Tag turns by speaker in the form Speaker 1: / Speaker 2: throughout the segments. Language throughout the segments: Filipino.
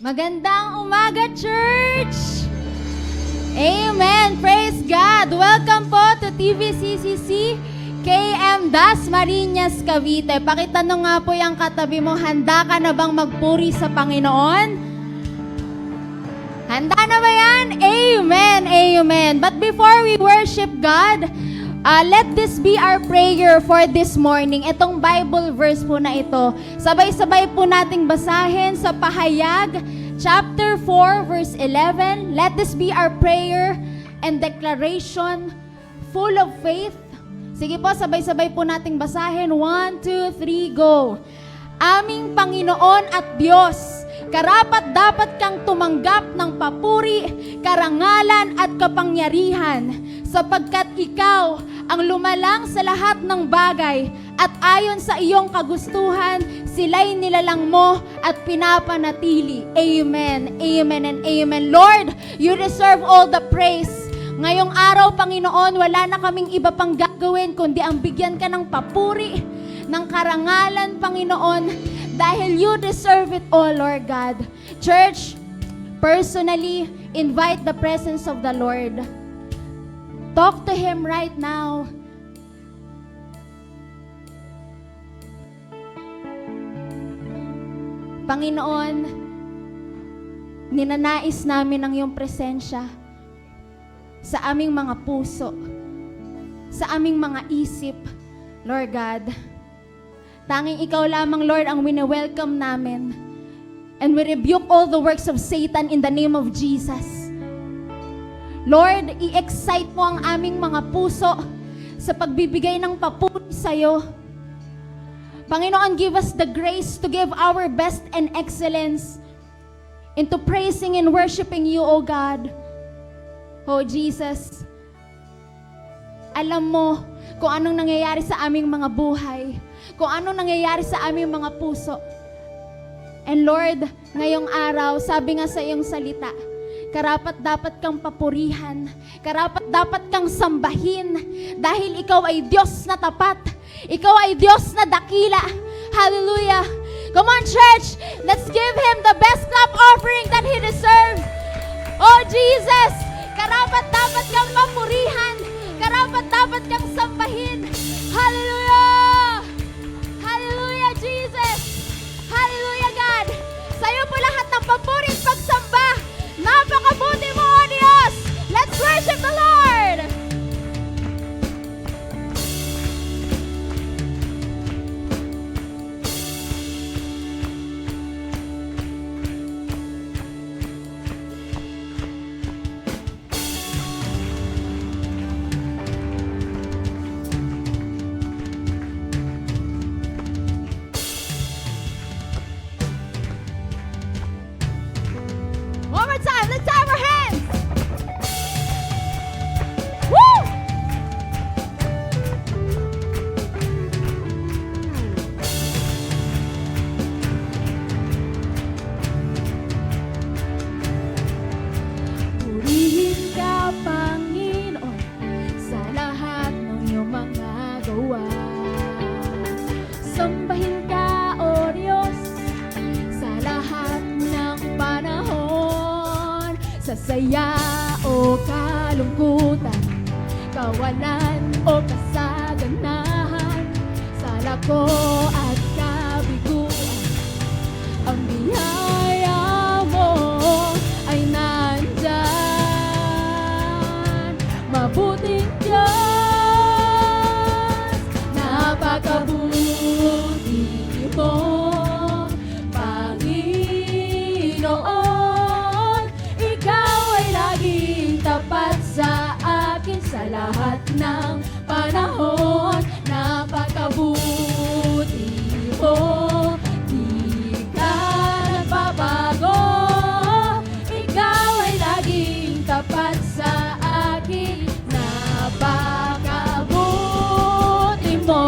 Speaker 1: Magandang umaga, church! Amen! Praise God! Welcome po to TVCCC KM Dasmariñas, Cavite. Pakitanong nga po yung katabi mo, handa ka na bang magpuri sa Panginoon? Handa na ba yan? Amen! Amen! But before we worship God, let this be our prayer for this morning. Itong Bible verse po na ito, sabay-sabay po nating basahin sa Pahayag, chapter 4, verse 11. Let this be our prayer and declaration full of faith. Sige po, sabay-sabay po nating basahin. 1, 2, 3, go! Aming Panginoon at Diyos, karapat dapat kang tumanggap ng papuri, karangalan at kapangyarihan, sapagkat ikaw ang lumalang sa lahat ng bagay at ayon sa iyong kagustuhan, sila'y nilalang mo at pinapanatili. Amen, amen, and amen. Lord, you deserve all the praise. Ngayong araw, Panginoon, wala na kaming iba pang gagawin kundi ang bigyan ka ng papuri, ng karangalan, Panginoon, dahil you deserve it all, Lord God. Church, personally, invite the presence of the Lord. Talk to Him right now. Panginoon, ninanais namin ang iyong presensya sa aming mga puso, sa aming mga isip, Lord God. Tanging ikaw lamang, Lord, ang wini-welcome namin. And we rebuke all the works of Satan in the name of Jesus. Lord, i-excite mo ang aming mga puso sa pagbibigay ng papuri sa'yo. Panginoon, give us the grace to give our best and excellence into praising and worshiping you, O God. O Jesus, alam mo kung anong nangyayari sa aming mga buhay, kung anong nangyayari sa aming mga puso. And Lord, ngayong araw, sabi nga sa iyong salita, karapat dapat kang papurihan, karapat dapat kang sambahin, dahil ikaw ay Diyos na tapat, ikaw ay Diyos na dakila. Hallelujah! Come on, church! Let's give Him the best clap offering that He deserves. Oh, Jesus! Karapat dapat kang papurihan, karapat dapat kang sambahin. Hallelujah! Hallelujah, Jesus! Hallelujah, God! Sa'yo po lahat ng papuri at pagsamba. Napakabuti mo, O Diyos! Let's worship the Lord! One more time, let's have our hands! Woo! Purihin ka, Panginoon, sa lahat ng iyong mga gawa. Sambahin ka, O Diyos, sa lahat ng panahon. Sa saya o kalungkutan, kawalan o kasaganahan, sa lako at kabiguan, ang biyaya mo ay nandyan. Mabuting Diyos, napakabuti mo, Panginoon. Ikaw ay laging tapat sa akin sa lahat ng panahon. Napakabuti mo, di ka nagbabago. Ikaw ay laging tapat sa akin. Napakabuti mo.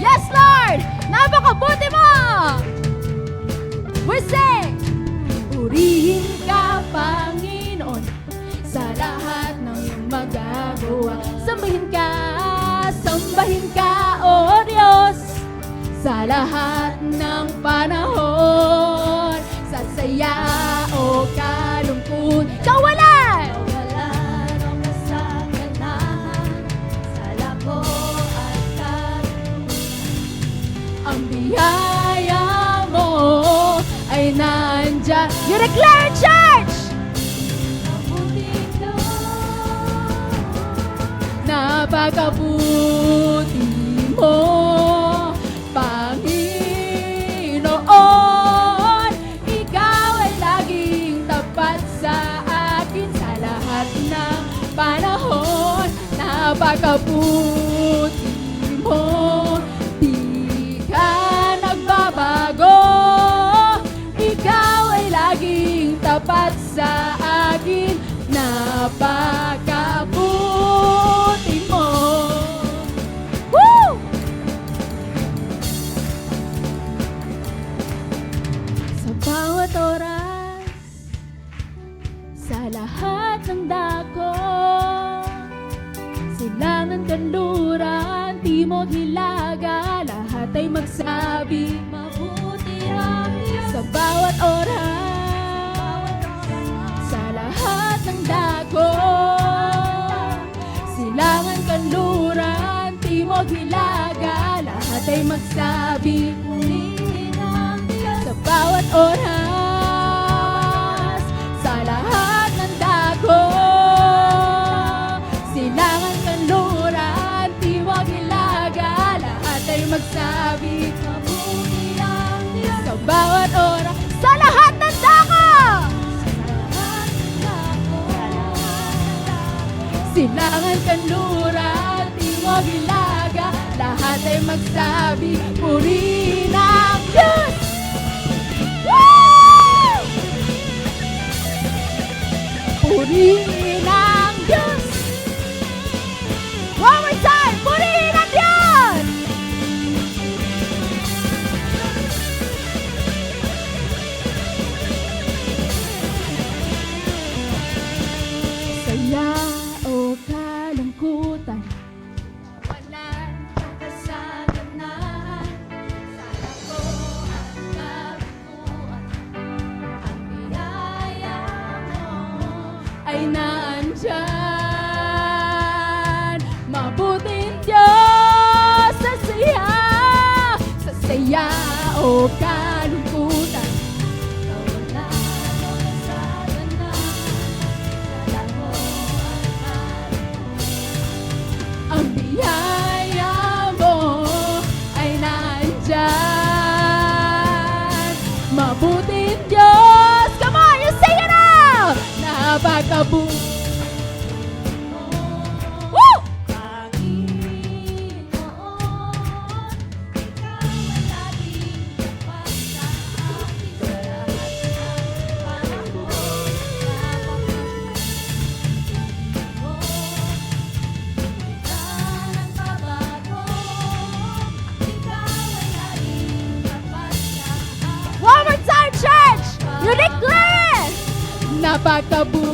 Speaker 1: Yes, Lord! Napakabuti mo! We sing! Purihin ka, Panginoon, sa lahat ng iyong magagawa. Sambahin ka, O Diyos, sa lahat ng panahon. Sa saya o kalungkot. Kawalan!
Speaker 2: Kawalan o kasaganahan, sala ko at kalungkutan.
Speaker 1: Ang biyaya mo ay nandyan. You declare, church!
Speaker 2: Mabuting Diyos,
Speaker 1: Napakabuti mo, Panginoon. Ikaw ay laging tapat sa akin sa lahat ng panahon. Napakabuti mo, di ka nagbabago. Ikaw ay laging tapat sa akin. Napakabuti mo. Woo! Sa bawat oras, sa lahat ng dako, silangan, kanluran, timog, hilaga, lahat ay magsabi,
Speaker 2: mabuti ang Diyos.
Speaker 1: sa bawat oras, sa lahat ng dako, silangan, kanluran, timog, hilaga, lahat ay magsabi,
Speaker 2: Purihin ang Diyos.
Speaker 1: sa bawat oras, sa lahat ng dako, silangan, kanluran, timog, hilaga, lahat ay magsabi,
Speaker 2: Mabuti ang Diyos.
Speaker 1: sa bawat oras, sa lahat ng dako, silangan, kanluran, timog, hilaga, lahat ay magsabi, purihin ang Diyos! Woo! Purihin ang Diyos! One more time! Purihin ang Diyos! Saya o kalungkutan,
Speaker 2: Kawalan o kasaganahan, sala ko at kalungkutan. Ang biyaya mo
Speaker 1: ay nandyan. Mabuting Diyos sa saya o kalungkutan.
Speaker 2: kawalan o kasaganahan, sala ko at kalungkutan.
Speaker 1: Ang biyaya mo ay nandyan. Mabuting Diyos, come on, you sing it out! Napakabuti. Woo!
Speaker 2: Panginoon, ikaw ay laging tapat sa akin sa lahat ng panahon. Napakabuti mo, di ka nagbabago. Ikaw ay laging tapat sa akin.
Speaker 1: One more time, church! You declare! Napakabuti.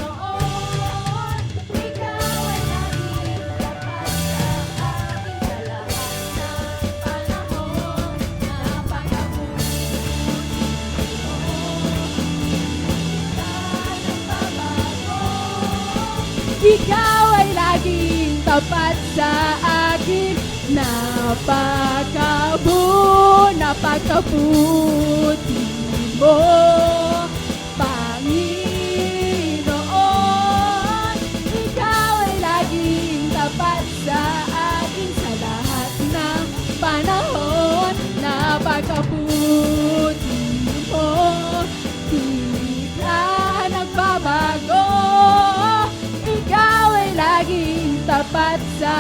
Speaker 2: Panginoon, ikaw ay laging tapat sa akin sa lahat ng panahon. Napakabuti mo, di ka nagbabago.
Speaker 1: Ikaw ay laging tapat sa akin. Napakabuti mo, Panginoon. Ikaw ay laging tapat sa akin sa lahat ng panahon. Napakabuti mo, di ka nagbabago. Ikaw ay laging tapat sa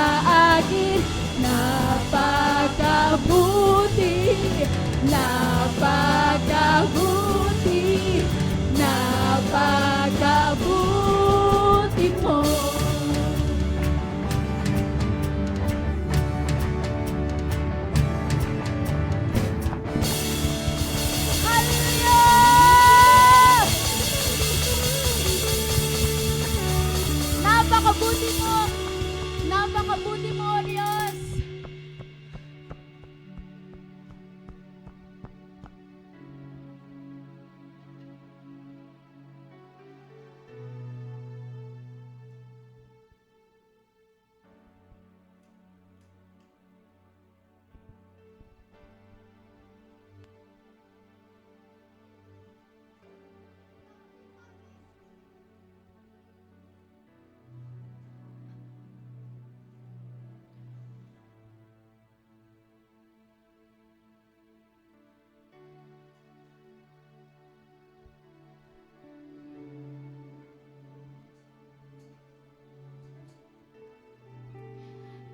Speaker 1: akin. Napakabuti, napakabuti, napakabuti mo. Hallelujah! Napakabuti mo, Diyos.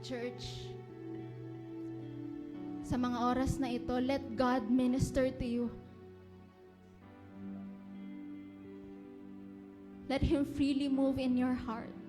Speaker 1: Church, sa mga oras na ito, let God minister to you. Let Him freely move in your hearts.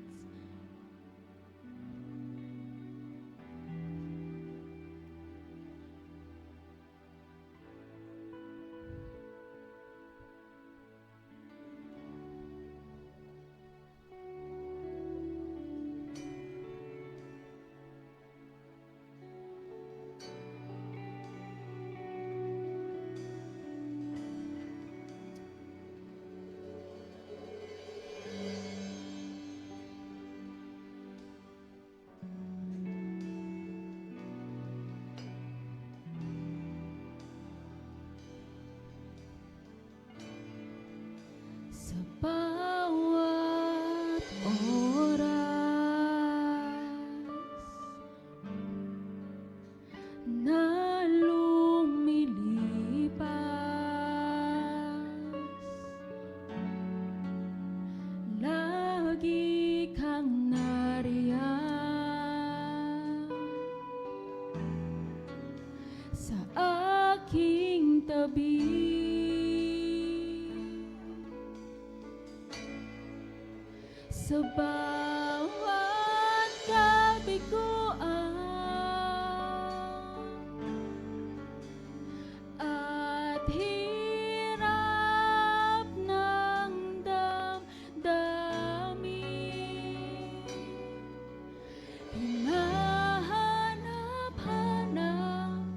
Speaker 1: Sa bawat oras na lumilipas, lagi kang nariyan sa aking tabi. Sa bawat kabiguan at hirap ng damdamin, hinahanap-hanap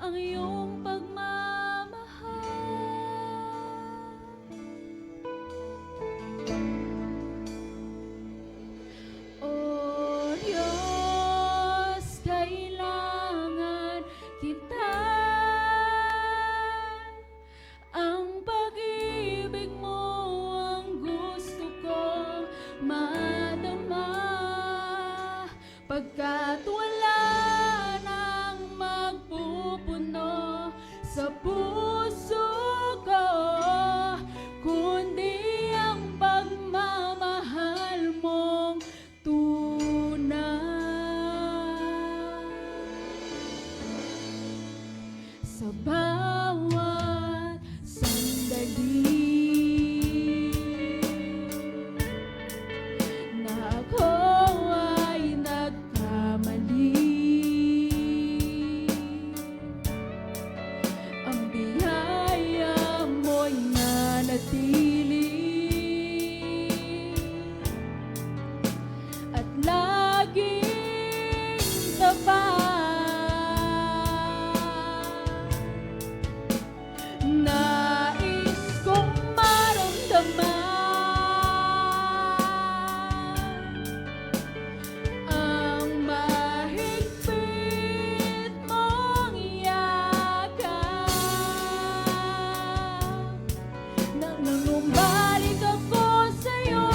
Speaker 1: ang iyong pagmamahal. O Diyos, kailangan kita. Ang pag-ibig mo ang gusto kong madama, pagkat wala nang magpupuno sa puso ko, kundi ang pagmamahal mong tunay. Sa bawat sandali na ako ay nagkamali, ang biyaya mo'y nanatili at laging tapat. Nais kong maramdaman ang mahigpit mong yakap, nang nangumbalik ako sa'yo,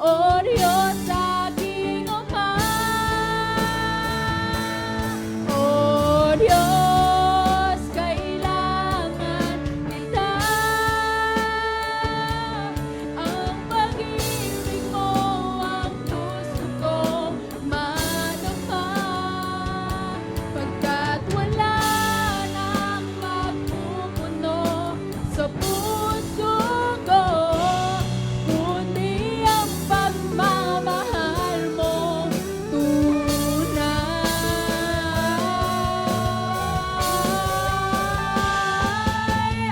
Speaker 1: O Diyos, aking Ama. O Diyos, kailangan kita. Ang pag-ibig mo ang gusto kong madama, pagkat wala nang magpupuno sa puso ko, kundi ang pagmamahal mong tunay.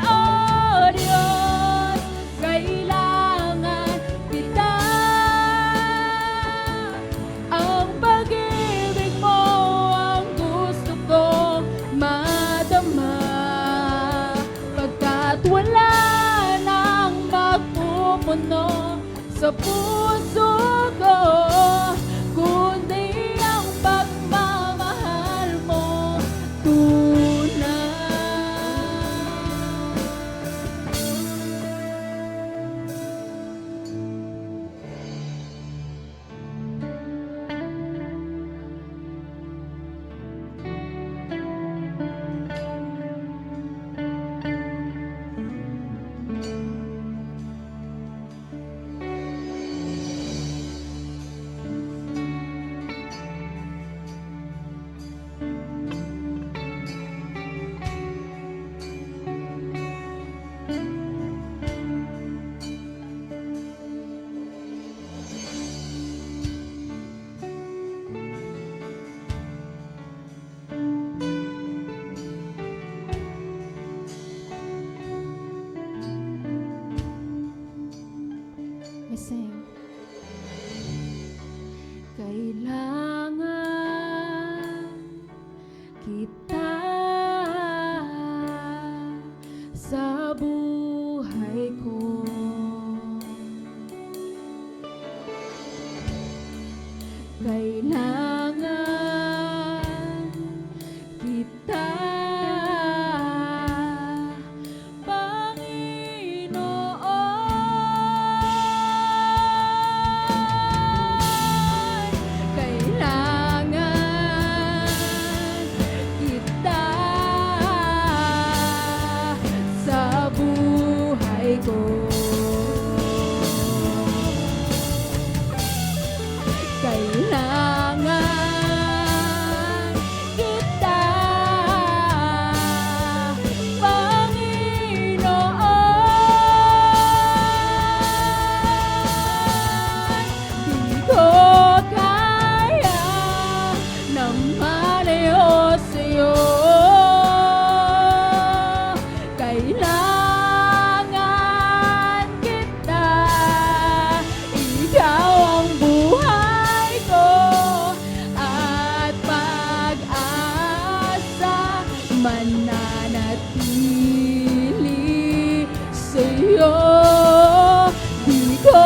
Speaker 1: O Diyos, kailangan kita. Ang pag-ibig mo ang gusto kong madama, pagkat wala nang magpupuno sa puso ko, kundi ang pagmamahal mo tunay. We sing. Kailangan kita sa buhay ko. Kailangan kita, Panginoon. Kailangan kita sa buhay ko. Kailangan kita, Panginoon. Di ko kaya na malayo sa'yo. Kailangan kita, ikaw ang buhay ko at pag-asa, mananatili sa'yo. Di ko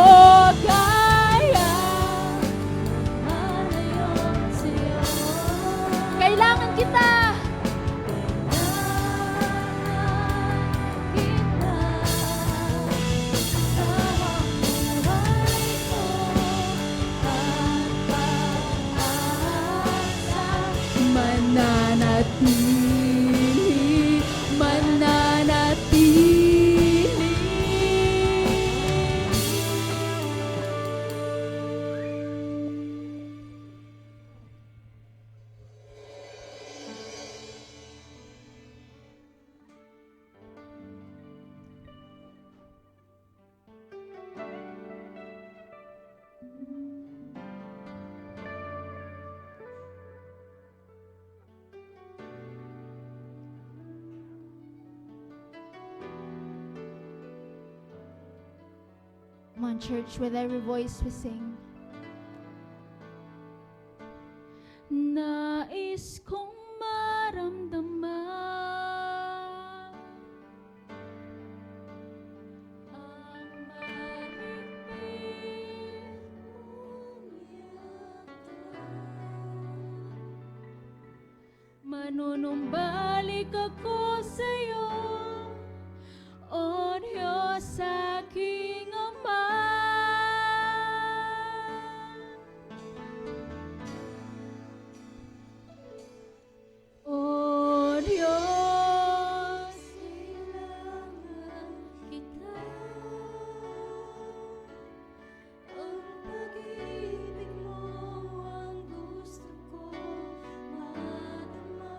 Speaker 1: kaya malayo sa'yo. Kailangan kita. Mananatili, mananatili. Come on, church, with every voice we sing. Nais kong maramdaman ang mahigpit mong yakap. Manunumbalik ako sa'yo, O Diyos aking Ama. O Diyos, kailangan kita. Ang pag-ibig mo ang gusto ko madama,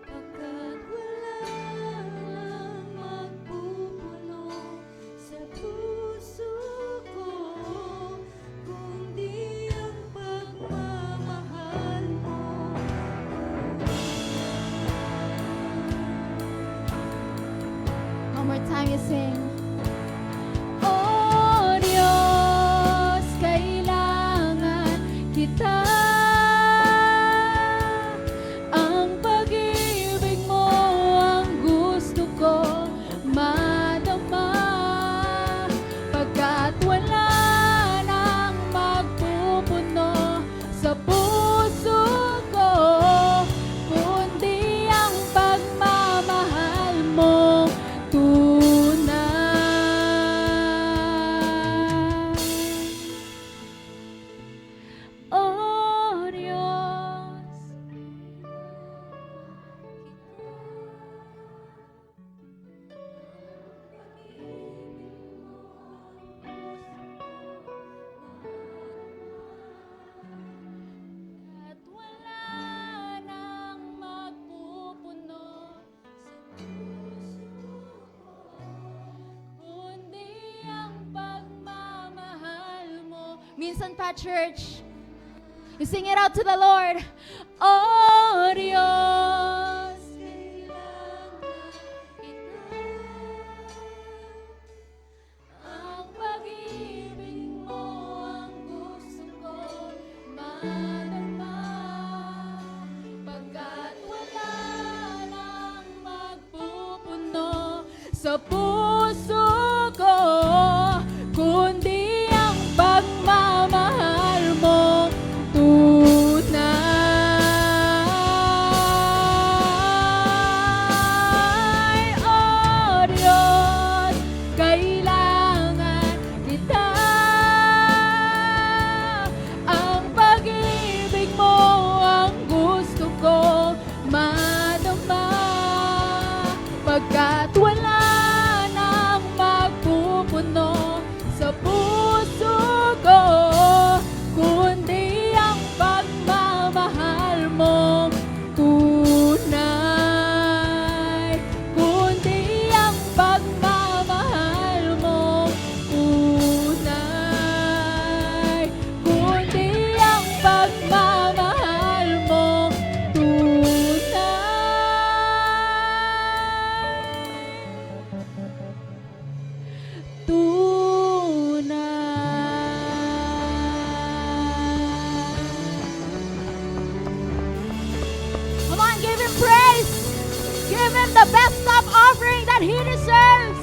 Speaker 1: pagkat wala lang magpupuno sa puso ko, kundi ang pagmamahal mo. One more time you sing. O Diyos, kailangan kita. Ang pag-ibig mo ang gusto ko madama, pagkat wala nang magpupuno sa puso ko, kundi ang pagmamahal mo tunay. O Diyos, at wala nang magpupuno sa puso ko, kundi ang pagmamahal mo. Minsan pa, church, you sing it out to the Lord. O Diyos, kailangan kita. Ang pag
Speaker 2: madarama, pagkat wala nang magpupuno sa puso ko, kundi ang pagmamahal mo tunay. Oh Diyos, kailangan kita. Ang pag-ibig mo ang gusto ko madama, pagkat wala nang magpupuno sa puso ko, kundi ang pagmamahal mo tunay. Kundi ang pagmamahal mo tunay. Kundi ang pagmamahal mo Come on, give him praise. Give him the best love offering that he deserves.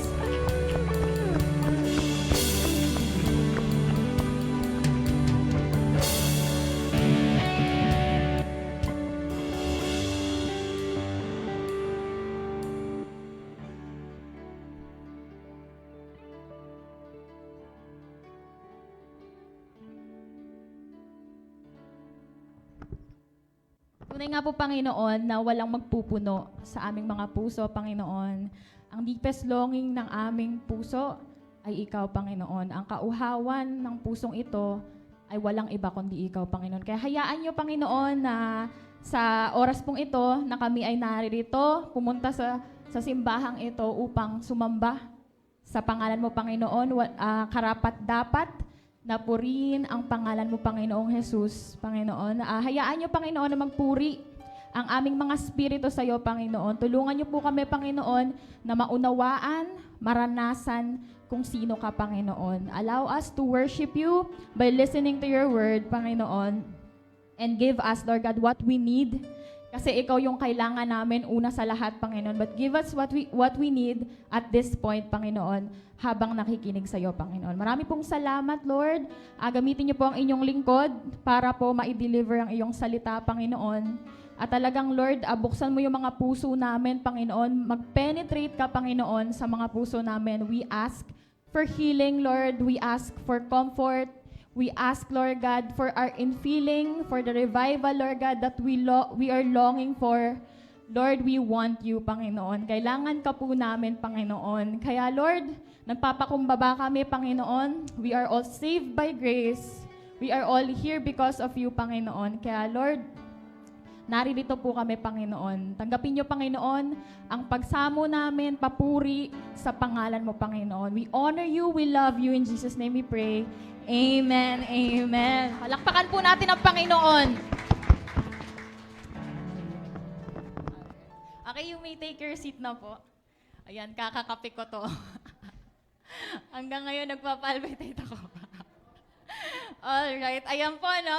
Speaker 1: Tunay nga po, Panginoon, na walang magpupuno sa aming mga puso, Panginoon. Ang deepest longing ng aming puso ay Ikaw, Panginoon. Ang kauhawan ng pusong ito ay walang iba kundi Ikaw, Panginoon. Kaya hayaan niyo, Panginoon, na sa oras pong ito na kami ay naririto, pumunta sa simbahang ito upang sumamba sa pangalan mo, Panginoon. Karapat-dapat na purihin ang pangalan mo, Panginoong Jesus, Panginoon. Hayaan niyo, Panginoon, na magpuri ang aming mga spirito sa iyo, Panginoon. Tulungan niyo po kami, Panginoon, na maunawaan, maranasan kung sino ka, Panginoon. Allow us to worship you by listening to your word, Panginoon. And give us, Lord God, what we need. Kasi ikaw yung kailangan namin una sa lahat, Panginoon. But give us what we need at this point, Panginoon, habang nakikinig sa iyo, Panginoon. Marami pong salamat, Lord. Gamitin niyo po ang inyong lingkod para po ma-deliver ang iyong salita, Panginoon. At talagang, Lord, buksan mo yung mga puso namin, Panginoon. Mag-penetrate ka, Panginoon, sa mga puso namin. We ask for healing, Lord. We ask for comfort. We ask, Lord God, for our infilling, for the revival, Lord God, that we are longing for. Lord, we want you, Panginoon. Kailangan ka po namin, Panginoon. Kaya, Lord, nagpapakumbaba kami, Panginoon. We are all saved by grace. We are all here because of you, Panginoon. Kaya, Lord, naririto po kami, Panginoon. Tanggapin niyo, Panginoon, ang pagsamo namin, papuri sa pangalan mo, Panginoon. We honor you, we love you. In Jesus' name we pray. Amen, amen. Palakpakan po natin ang Panginoon. Okay, you may take your seat na po. Ayan, kakakape ko to. Hanggang ngayon, nagpapalpitate ako. Alright, ayan po, no?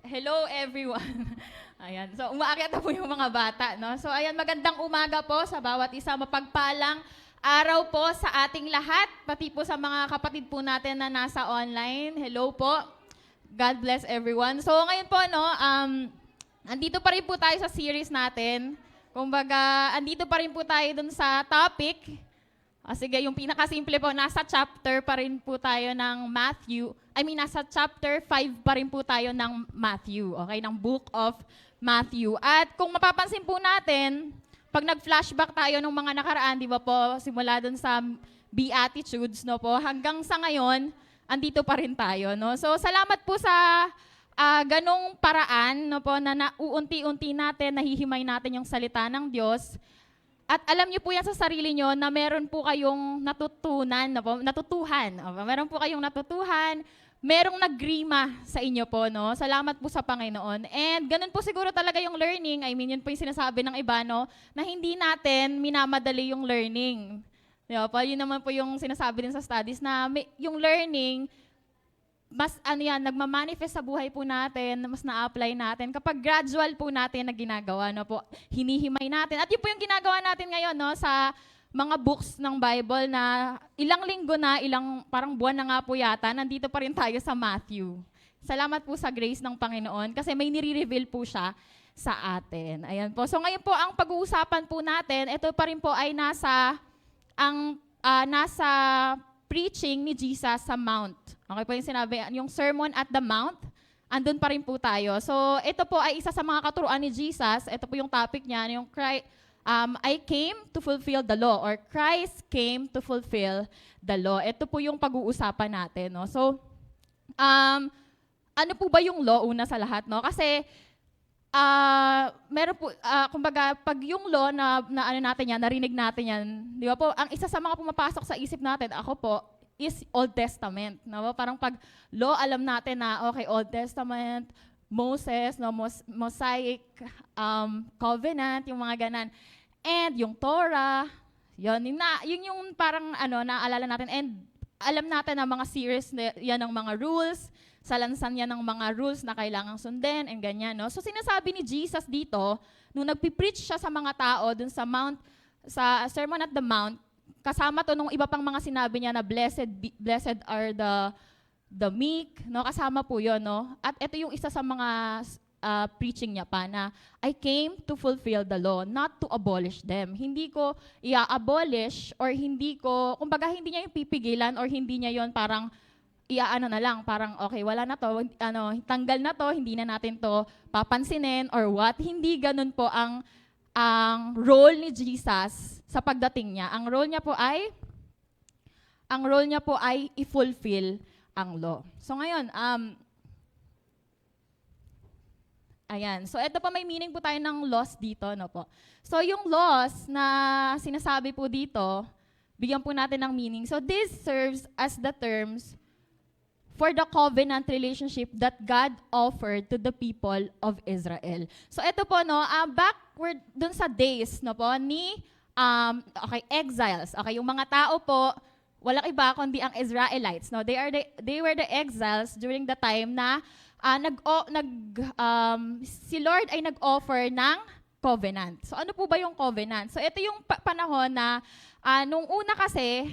Speaker 1: Hello, everyone. Ayan, so umaakyat na po yung mga bata, no? So, ayan, magandang umaga po sa bawat isa. Mapagpalang araw po sa ating lahat, pati po sa mga kapatid po natin na nasa online. Hello po. God bless everyone. So, ngayon po, no, andito pa rin po tayo sa series natin. Kumbaga, andito pa rin po tayo dun sa topic. Sige, yung pinakasimple po, nasa chapter pa rin po tayo ng Matthew. Nasa chapter 5 pa rin po tayo ng Matthew, okay? Ng book of Matthew. At kung mapapansin po natin, pag nag-flashback tayo ng mga nakaraan, di ba po, simula dun sa Beatitudes, no po, hanggang sa ngayon, andito pa rin tayo, no? So, salamat po sa ganong paraan, no po, na nauunti-unti natin, nahihimay natin yung salita ng Diyos. At alam niyo po yan sa sarili niyo na meron po kayong natutunan, no po, natutuhan. Meron po kayong natutuhan, merong nagrima sa inyo po, no? Salamat po sa Panginoon. And ganun po siguro talaga yung learning, yun po yung sinasabi ng iba, no? Na hindi natin minamadali yung learning. Diba po? Yun naman po yung sinasabi din sa studies na yung learning,
Speaker 3: mas nagmamanifest sa buhay po natin, mas na-apply natin kapag gradual po natin na ginagawa, no po, hinihimay natin. At yun po yung ginagawa natin ngayon, no, sa mga books ng Bible na ilang linggo na, parang buwan na nga po yata, nandito pa rin tayo sa Matthew. Salamat po sa grace ng Panginoon kasi may nire-reveal po siya sa atin. Ayan po. So ngayon po, ang pag-uusapan po natin, ito pa rin po ay nasa preaching ni Jesus sa Mount. Okay po yung sinabi, yung Sermon at the Mount, andun pa rin po tayo. So, ito po ay isa sa mga katuruan ni Jesus. Ito po yung topic niya, yung I came to fulfill the law, or Christ came to fulfill the law. Ito po yung pag-uusapan natin. No? So, ano po ba yung law una sa lahat? No? Kasi, meron po, kumbaga, pag yung law na ano natin yan, narinig natin yan, di ba po, ang isa sa mga pumapasok sa isip natin, ako po, is Old Testament. No? Parang pag law, alam natin na, okay, Old Testament, Moses, no, Mosaic covenant, yung mga ganan. And yung Torah, yun yung parang naalala natin. And alam natin na mga series yan ng mga rules, salansan yan ng mga rules na kailangang sundin, and ganyan. No? So sinasabi ni Jesus dito, nung nagpipreach siya sa mga tao dun sa sa Sermon at the Mount, kasama to nung iba pang mga sinabi niya na blessed are the meek, no? Kasama po yun, no? At ito yung isa sa mga preaching niya pa na I came to fulfill the law, not to abolish them. Hindi ko i-abolish or kumbaga hindi niya yung pipigilan or hindi niya yon parang na lang, parang okay, wala na to, tanggal na to, hindi na natin to papansinin or what. Hindi ganun po ang role ni Jesus sa pagdating niya. Ang role niya po ay i-fulfill ang law. So ngayon, ayan. So ito pa, may meaning po tayo ng laws dito, no po. So yung laws na sinasabi po dito, bigyan po natin ng meaning. So this serves as the terms for the covenant relationship that God offered to the people of Israel. So ito po, no, backward dun sa days, no po, ni exiles. Okay, yung mga tao po, walang iba kundi ang Israelites, no. They were the exiles during the time na si Lord ay nag-offer ng covenant. So ano po ba yung covenant? So ito yung panahon na nung una kasi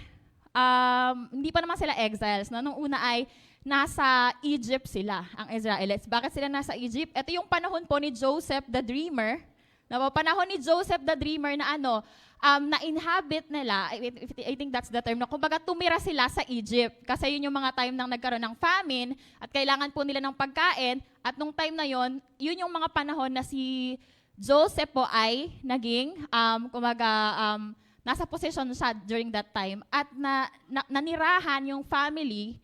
Speaker 3: hindi pa naman sila exiles, no. Nung una ay nasa Egypt sila, ang Israelites. Bakit sila nasa Egypt? Ito yung panahon po ni Joseph the Dreamer. Panahon ni Joseph the Dreamer na na-inhabit nila, I think that's the term, kumbaga tumira sila sa Egypt. Kasi yun yung mga time nang nagkaroon ng famine at kailangan po nila ng pagkain. At nung time na yun yung mga panahon na si Joseph po ay naging, nasa position siya during that time. At nanirahan yung family,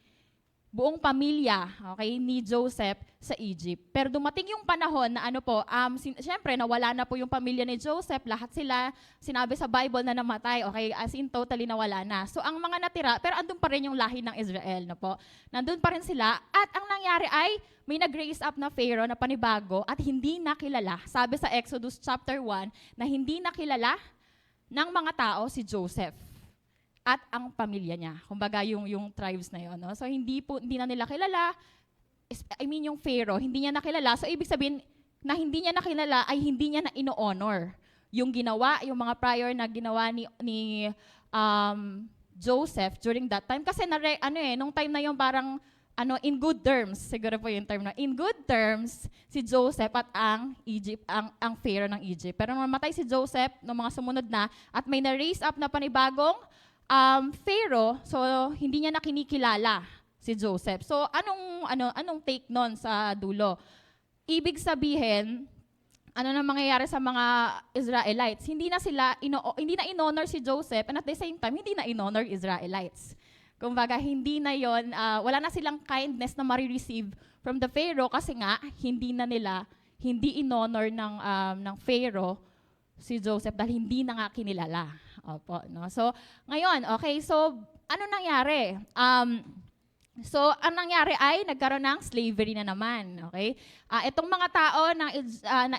Speaker 3: buong pamilya, okay, ni Joseph sa Egypt. Pero dumating yung panahon na siyempre nawala na po yung pamilya ni Joseph, lahat sila, sinabi sa Bible na namatay, okay, as in totally nawala na. So ang mga natira, pero andun pa rin yung lahi ng Israel, no po. Nandun pa rin sila, at ang nangyari ay may nag-raise up na Pharaoh na panibago at hindi nakilala. Sabi sa Exodus chapter 1 na hindi nakilala ng mga tao si Joseph at ang pamilya niya. Kumbaga yung tribes na yon, no? So hindi na nila kilala. Yung Pharaoh, hindi niya nakilala. So ibig sabihin na hindi niya nakilala ay hindi niya na ino-honor yung mga prior na ginawa ni Joseph during that time. Kasi nung time na yon parang in good terms, siguro po yung term na, in good terms, si Joseph at ang Pharaoh ng Egypt. Pero nung namatay si Joseph, ng mga sumunod na, at may na-raise up na panibagong Pharaoh, so hindi niya na kinikilala si Joseph. So anong take nun sa dulo? Ibig sabihin, ano na mangyayari sa mga Israelites? Hindi na in-honor si Joseph, and at the same time, hindi na in-honor Israelites. Kumbaga, hindi na yon, wala na silang kindness na marireceive from the Pharaoh kasi nga, hindi in-honor ng Pharaoh si Joseph dahil hindi na nga kinilala. Opo, no? So, ngayon, okay, so, ano nangyari? Ang nangyari ay nagkaroon ng slavery na naman, okay? Itong mga tao ng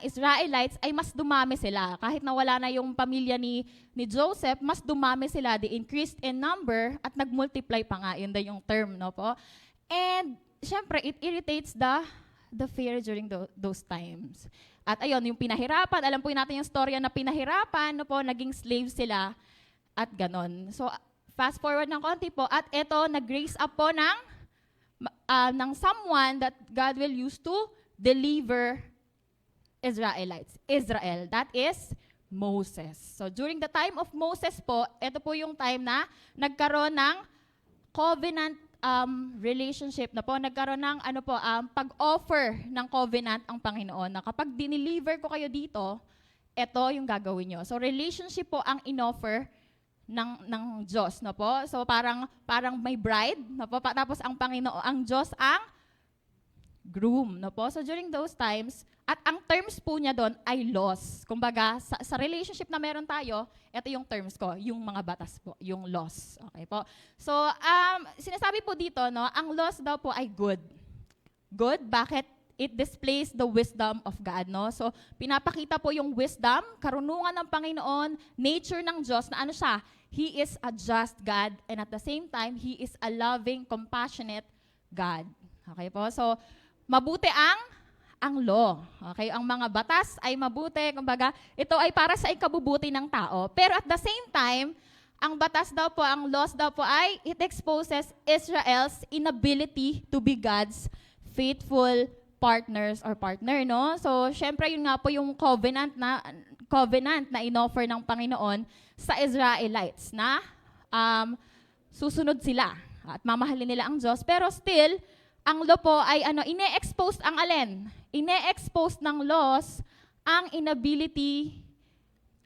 Speaker 3: Israelites ay mas dumami sila. Kahit nawala na yung pamilya ni Joseph, mas dumami sila. They increased in number at nag-multiply pa nga. Yun din yung term, no po? And syempre, it irritates the fear during those times. At ayun, yung pinahirapan, alam po natin yung storya na pinahirapan, no po, naging slave sila, at ganon. So, fast forward ng konti po, at eto, nag-raise up po ng someone that God will use to deliver Israel. That is Moses. So, during the time of Moses po, ito po yung time na nagkaroon ng covenant relationship na po, nagkaroon ng pag-offer ng covenant ang Panginoon na kapag dineliver ko kayo dito, ito yung gagawin nyo. So, relationship po ang inoffer ng Diyos, no po? So, parang may bride, no po? Tapos ang Panginoon, ang Diyos ang groom, no po? So, during those times, at ang terms po niya doon ay laws. Kumbaga, sa relationship na meron tayo, ito yung terms ko, yung mga batas po, yung laws. Okay po? So, sinasabi po dito, no, ang laws daw po ay good. Good, bakit? It displays the wisdom of God, no? So, pinapakita po yung wisdom, karunungan ng Panginoon, nature ng Diyos, na ano siya? He is a just God, and at the same time, He is a loving, compassionate God. Okay po? So, mabuti ang law. Okay? Ang mga batas ay mabuti. Kumbaga, ito ay para sa ikabubuti ng tao. Pero at the same time, ang batas daw po, ang laws daw po ay it exposes Israel's inability to be God's faithful partners or partner, no? So, syempre yun nga po yung covenant na inoffer ng Panginoon sa Israelites na susunod sila at mamahalin nila ang Diyos. Pero still, ang law po ay ine-expose ang alin? Ine-expose ng laws ang inability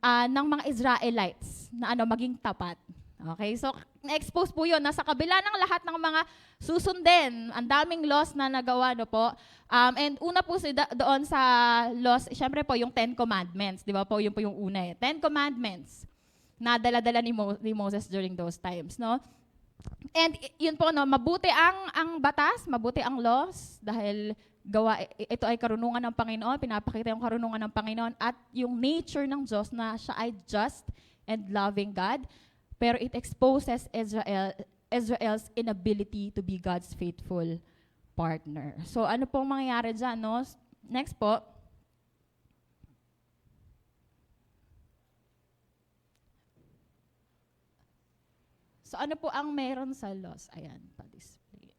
Speaker 3: ng mga Israelites na maging tapat. Okay? So, na-expose po yun. Nasa kabila ng lahat ng mga susundin, ang daming laws na nagawa, no po. And una po doon sa laws, syempre po yung 10 Commandments. Di ba po? Yun po yung una 10 Commandments na dala-dala ni Moses during those times, no? And yun po, no, mabuti ang batas, mabuti ang laws, dahil ito ay karunungan ng Panginoon, pinapakita yung karunungan ng Panginoon at yung nature ng Diyos na siya ay just and loving God. Pero it exposes Israel's inability to be God's faithful partner. So ano pong mangyayari dyan, no? Next po. So ano po ang meron sa laws? Ayan, pa-display.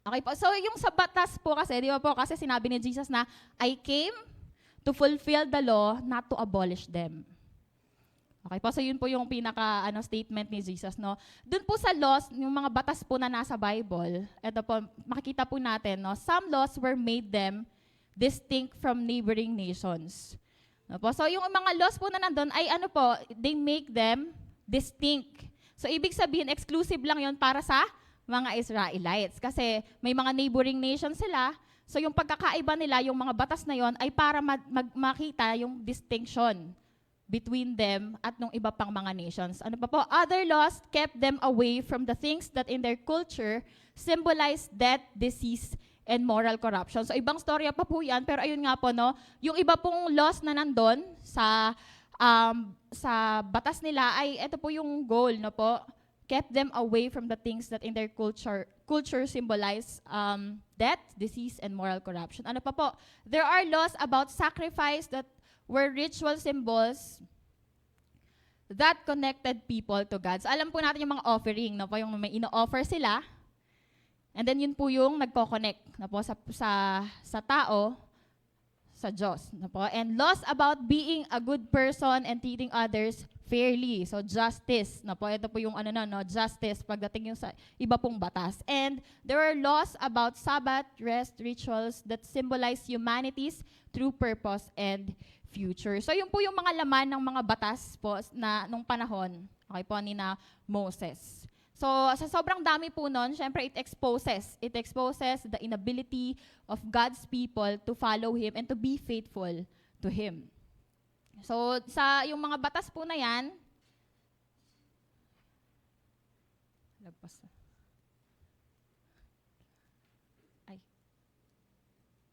Speaker 3: Okay po, so yung sa batas po kasi, di ba po, kasi sinabi ni Jesus na, I came to fulfill the law, not to abolish them. Okay po, so yun po yung statement ni Jesus, no? Doon po sa laws, yung mga batas po na nasa Bible, ito po, makikita po natin, no? Some laws were made them distinct from neighboring nations. No po? So yung mga laws po na nandun ay they make them distinct. So, ibig sabihin, exclusive lang yon para sa mga Israelites. Kasi may mga neighboring nations sila. So, yung pagkakaiba nila, yung mga batas na yon ay para makita yung distinction between them at nung iba pang mga nations. Ano pa po? Other laws kept them away from the things that in their culture symbolize death, disease, and moral corruption. So, ibang storya pa po yan. Pero ayun nga po, no, yung iba pong laws na nandun sa batas nila ay ito po yung goal, no po, kept them away from the things that in their culture symbolize death, disease, and moral corruption. Ano pa po? There are laws about sacrifice that were ritual symbols that connected people to God. So, alam po natin yung mga offering, no po, yung may ino-offer sila, and then yun po yung nagko-connect, no po, sa tao, sa Diyos, no po? And laws about being a good person and treating others fairly. So, justice, no po? Ito po yung justice pagdating yung sa iba pong batas. And there are laws about Sabbath, rest, rituals that symbolize humanity's true purpose and future. So, yun po yung mga laman ng mga batas po na nung panahon, okay po, ni na Moses. So, sa sobrang dami po nun, syempre it exposes the inability of God's people to follow Him and to be faithful to Him. So, yung mga batas po na yan,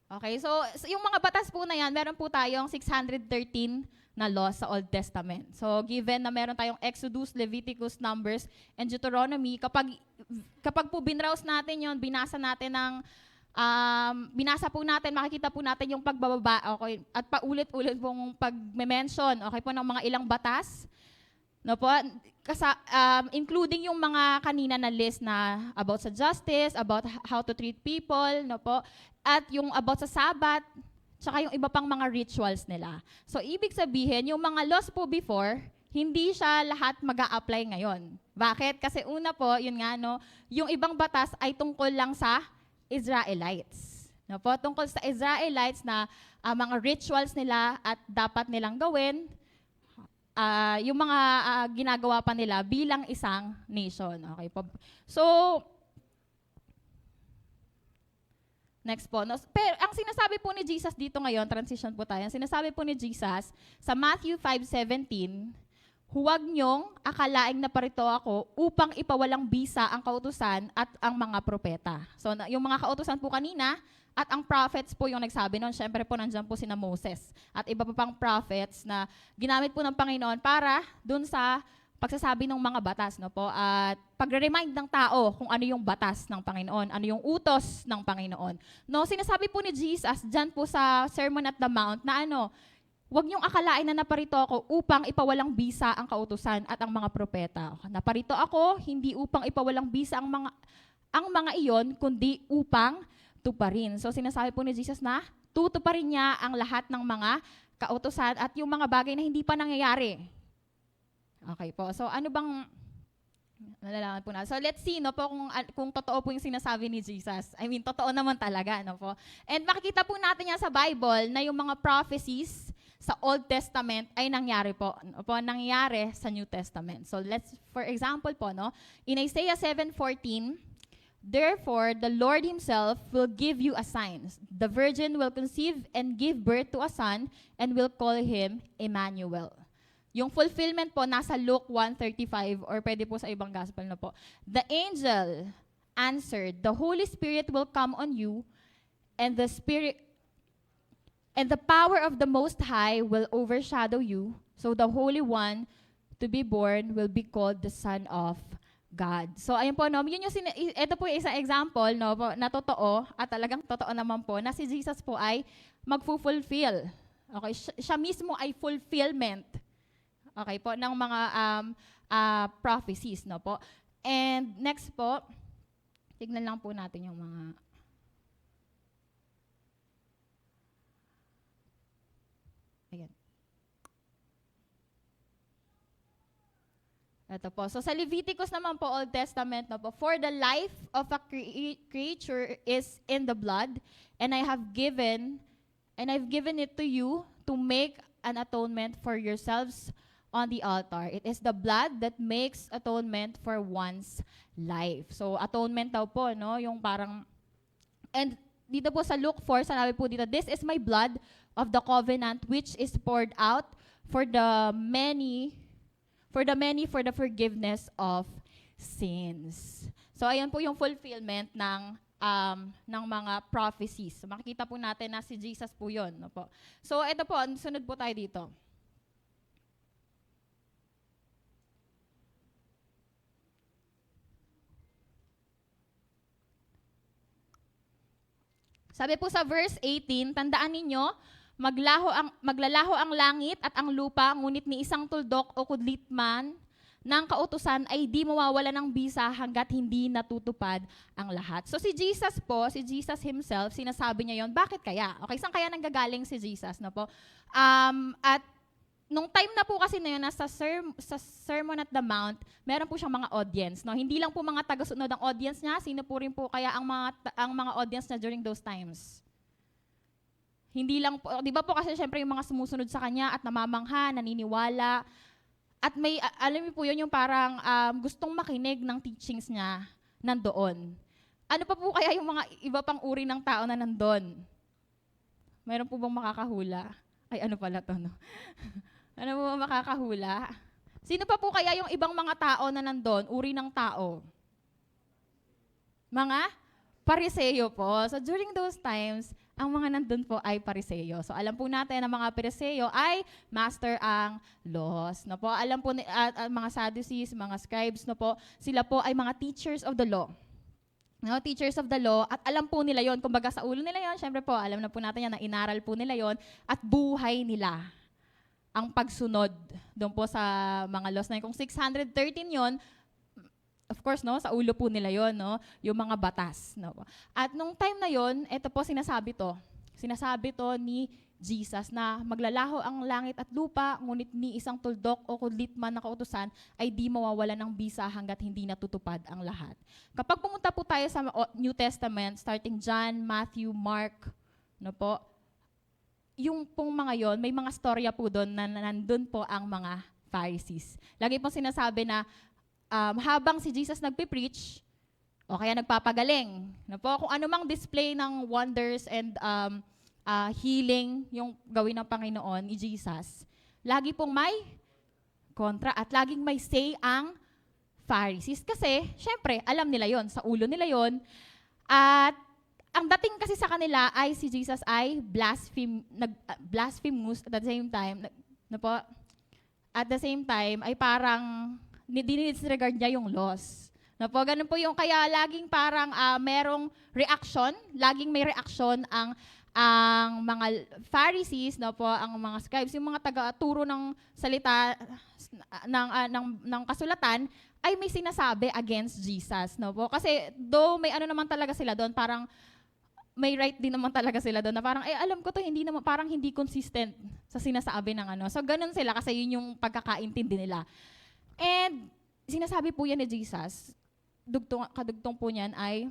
Speaker 3: Okay, so yung mga batas po na yan, meron po tayong 613 na law sa Old Testament. So, given na meron tayong Exodus, Leviticus, Numbers, and Deuteronomy, kapag po binrowse natin yon, binasa po natin, makikita po natin yung pagbababa, okay, at paulit-ulit pong pag-mention, okay po, ng mga ilang batas, no po, including yung mga kanina na list na about sa justice, about how to treat people, no po, at yung about sa Sabbath, tsaka yung iba pang mga rituals nila. So, ibig sabihin, yung mga laws po before, hindi siya lahat mag-a-apply ngayon. Bakit? Kasi una po, yun nga, no, yung ibang batas ay tungkol lang sa Israelites. No po, tungkol sa Israelites na mga rituals nila at dapat nilang gawin, yung mga ginagawa pa nila bilang isang nation. Okay po. So, next po. No? Pero ang sinasabi po ni Jesus dito ngayon, transition po tayo, ang sinasabi po ni Jesus sa Matthew 5:17, huwag niyong akalaing naparito ako upang ipawalang bisa ang kautusan at ang mga propeta. So, yung mga kautusan po kanina at ang prophets po yung nagsabi noon. Siyempre po nandiyan po sina Moses at iba pa pang prophets na ginamit po ng Panginoon para dun sa pagsasabi ng mga batas, no po, at pagre-remind ng tao kung ano yung batas ng Panginoon, ano yung utos ng Panginoon. No, sinasabi po ni Jesus dyan po sa Sermon at the Mount na huwag niyong akalain na naparito ako upang ipawalang bisa ang kautusan at ang mga propeta. Naparito ako hindi upang ipawalang bisa ang mga iyon, kundi upang tuparin. So sinasabi po ni Jesus na tutuparin niya ang lahat ng mga kautusan at yung mga bagay na hindi pa nangyayari. Okay po. So ano bang nalalaman po na. So let's see no po kung totoo po yung sinasabi ni Jesus. I mean, totoo naman talaga, no po. And makikita po natin yan sa Bible na yung mga prophecies sa Old Testament ay nangyari po, no po, nangyari sa New Testament. So let's, for example po, no, in Isaiah 7:14, therefore the Lord himself will give you a sign. The virgin will conceive and give birth to a son and will call him Emmanuel. Yung fulfillment po nasa Luke 1:35 or pwede po sa ibang gospel na po. The angel answered, the Holy Spirit will come on you and the power of the Most High will overshadow you. So the Holy One to be born will be called the Son of God. So ayun po, no, yun yung ito po yung isang example, no, na totoo at talagang totoo naman po na si Jesus po ay magfu-fulfill. Okay, siya mismo ay fulfillment. Okay po, ng mga prophecies, no po. And next po, tignan lang po natin yung mga ayan. Ito po. So sa Leviticus naman po, Old Testament, no po, for the life of a creature is in the blood, and I've given it to you to make an atonement for yourselves on the altar. It is the blood that makes atonement for one's life. So, atonement daw po, no? Yung parang, and dito po sa Luke 4, sanabi po dito, this is my blood of the covenant which is poured out for the many for the forgiveness of sins. So, ayan po yung fulfillment ng mga prophecies. So, makikita po natin na si Jesus po yun. No po. So, ito po, sunod po tayo dito. Sabi po sa verse 18, tandaan ninyo, maglalaho ang langit at ang lupa, ngunit ni isang tuldok o kudlit man ng kautusan ay di mawawala ng bisa hanggat hindi natutupad ang lahat. So si Jesus himself, sinasabi niya yon. Bakit kaya? Okay, saan kaya nanggagaling si Jesus? No po? At nung time na po kasi na yun, sa Sermon at the Mount, meron po siyang mga audience. No? Hindi lang po mga taga-sunod ang audience niya, sino po rin po kaya ang mga audience niya during those times? Hindi lang po, di ba po kasi syempre yung mga sumusunod sa kanya at namamangha, naniniwala, at may, alam niyo po yun, yung parang gustong makinig ng teachings niya nandoon. Ano pa po kaya yung mga iba pang uri ng tao na nandoon? Mayroon po bang makakahula? Ay, ano pala to, no? Ano po bang makakahula? Sino pa po kaya yung ibang mga tao na nandoon, uri ng tao? Mga Pariseo po. So during those times, ang mga nandun po ay Pariseo. So alam po natin na mga Pariseo ay master ang laws. No po? Alam po mga Sadducees, mga scribes, no po, sila po ay mga teachers of the law. No, teachers of the law, at alam po nila yon, kumbaga sa ulo nila yon, syempre po, alam na po natin yan, na inaral po nila yon, at buhay nila ang pagsunod doon po sa mga laws na yun. Kung 613 yon, of course, no, sa ulo po nila yon, no, yung mga batas. No. At nung time na yon, ito po sinasabi to ni Jesus na maglalaho ang langit at lupa, ngunit ni isang tuldok o kudlit man na kautusan ay di mawawala ng bisa hanggat hindi natutupad ang lahat. Kapag pumunta po tayo sa New Testament, starting John, Matthew, Mark, no po, yung pong mga yon, may mga storya po doon na nandun po ang mga Pharisees. Lagi pong sinasabi na habang si Jesus nagpipreach, o kaya nagpapagaling, no po, kung anumang display ng wonders and healing yung gawin ng Panginoon ni Jesus, lagi pong may kontra at laging may say ang Pharisees. Kasi, syempre, alam nila yon, sa ulo nila yon. At ang dating kasi sa kanila ay si Jesus ay blasphemous at the same time, no po, at the same time ay parang dinidisregard niya yung laws. No po, ganun po yung kaya laging parang merong reaction, laging may reaction ang mga Pharisees, no po, ang mga scribes, yung mga taga-turo ng salita ng kasulatan, ay may sinasabi against Jesus, no po. Kasi though may ano naman talaga sila doon, parang may right din naman talaga sila doon na parang, alam ko to, hindi naman, parang hindi consistent sa sinasabi ng ano. So ganun sila kasi yun yung pagkakaintindi nila. And sinasabi po yan ni Jesus, kadugtong po niyan ay,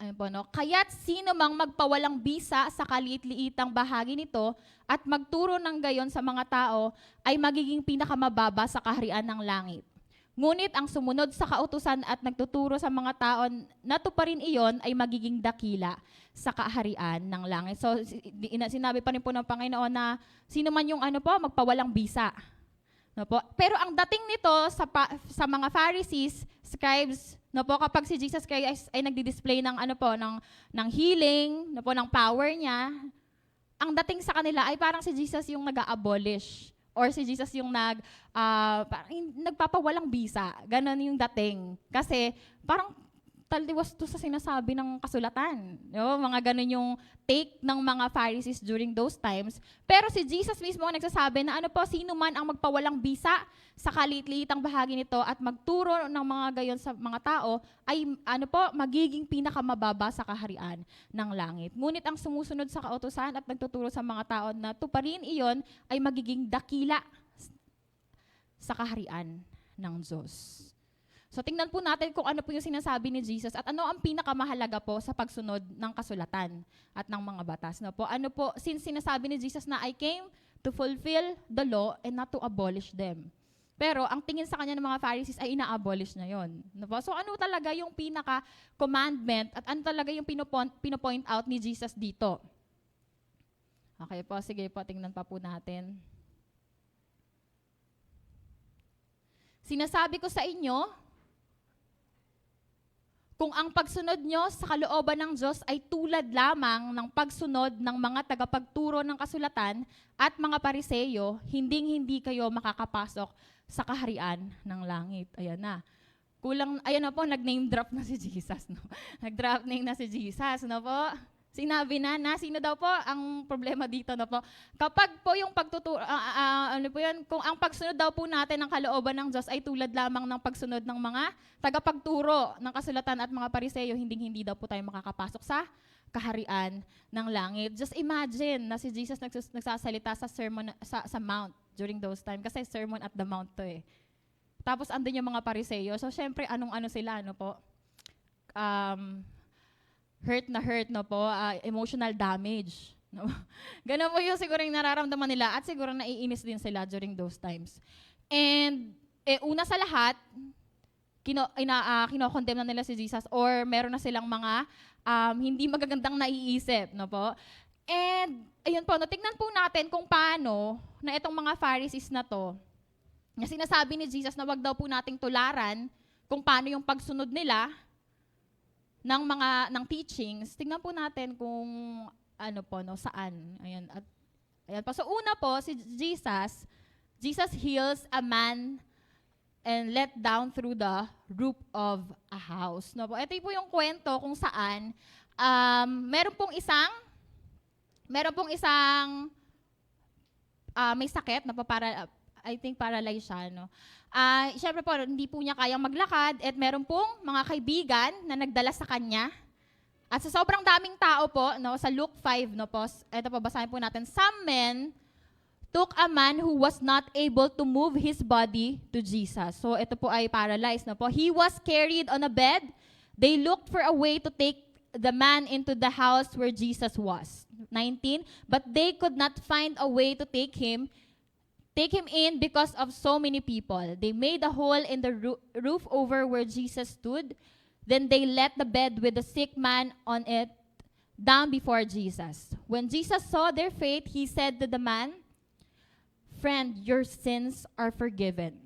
Speaker 3: ayun po, no? Kaya't sino mang magpawalang bisa sa kaliit-liitang bahagi nito at magturo ng gayon sa mga tao ay magiging pinakamababa sa kaharian ng langit. Ngunit ang sumunod sa kautusan at nagtuturo sa mga tao na tuparin iyon ay magiging dakila sa kaharian ng langit. So sinabi pa rin po ng Panginoon na sino man yung magpawalang bisa. No po? Pero ang dating nito sa mga Pharisees, scribes, no po, kapag si Jesus Christ ay nagdi-display ng ng healing, no po, ng power niya, ang dating sa kanila ay parang si Jesus yung nag-abolish or si Jesus yung nagpapawalang bisa. Ganon yung dating. Kasi parang taliwas to sa sinasabi ng kasulatan. No? Mga ganon yung take ng mga Pharisees during those times. Pero si Jesus mismo ang nagsasabi na sino man ang magpawalang bisa sa kaliit-liitang bahagi nito at magturo ng mga gayon sa mga tao ay magiging pinakamababa sa kaharian ng langit. Ngunit ang sumusunod sa kautusan at nagtuturo sa mga tao na tuparin iyon ay magiging dakila sa kaharian ng Diyos. So tingnan po natin kung ano po yung sinasabi ni Jesus at ano ang pinakamahalaga po sa pagsunod ng kasulatan at ng mga batas. No po? Since sinasabi ni Jesus na I came to fulfill the law and not to abolish them. Pero ang tingin sa kanya ng mga Pharisees ay ina-abolish na yon. No po? So ano talaga yung pinaka-commandment at ano talaga yung pinopoint out ni Jesus dito? Okay po, sige po, tingnan pa po natin. Sinasabi ko sa inyo, kung ang pagsunod nyo sa kalooban ng Diyos ay tulad lamang ng pagsunod ng mga tagapagturo ng kasulatan at mga Pariseo, hinding-hindi kayo makakapasok sa kaharian ng langit. Ayan na. Ayan na po, nag-name drop na si Jesus. No? Nag-drop name na si Jesus. No po? Sinabi na sino daw po ang problema dito na po. Kapag po yung pagtuturo, kung ang pagsunod daw po natin ng kalooban ng Diyos ay tulad lamang ng pagsunod ng mga tagapagturo ng kasulatan at mga Pariseo, hindi daw po tayo makakapasok sa kaharian ng langit. Just imagine na si Jesus nagsasalita sa sermon sa Mount during those time kasi Sermon at the Mount to eh. Tapos andun yung mga Pariseo. So syempre anong sila po? Hurt, no po, emotional damage. No? Ganun po yung siguro yung nararamdaman nila at siguro naiinis din sila during those times. And una sa lahat, kinokondemn na nila si Jesus or meron na silang mga hindi magagandang naiisip. No po? And ayun po, tignan po natin kung paano na itong mga Pharisees na to, na sinasabi ni Jesus na wag daw po nating tularan kung paano yung pagsunod nila ng teachings, tingnan po natin kung ano po, no, saan. Ayan, at ayan po. So una po, si Jesus heals a man and let down through the roof of a house. No po. Ito po yung kwento kung saan meron pong isang may sakit na I think paralyzed siya, no. Siyempre po, hindi po niya kayang maglakad at meron pong mga kaibigan na nagdala sa kanya. At sa sobrang daming tao po, no, sa Luke 5, no po, ito po, basahin po natin. Some men took a man who was not able to move his body to Jesus. So ito po ay paralyzed, no po. He was carried on a bed. They looked for a way to take the man into the house where Jesus was. 19, but they could not find a way to take him in because of so many people. They made a hole in the roof over where Jesus stood. Then they let the bed with the sick man on it down before Jesus. When Jesus saw their faith, he said to the man, "Friend, your sins are forgiven."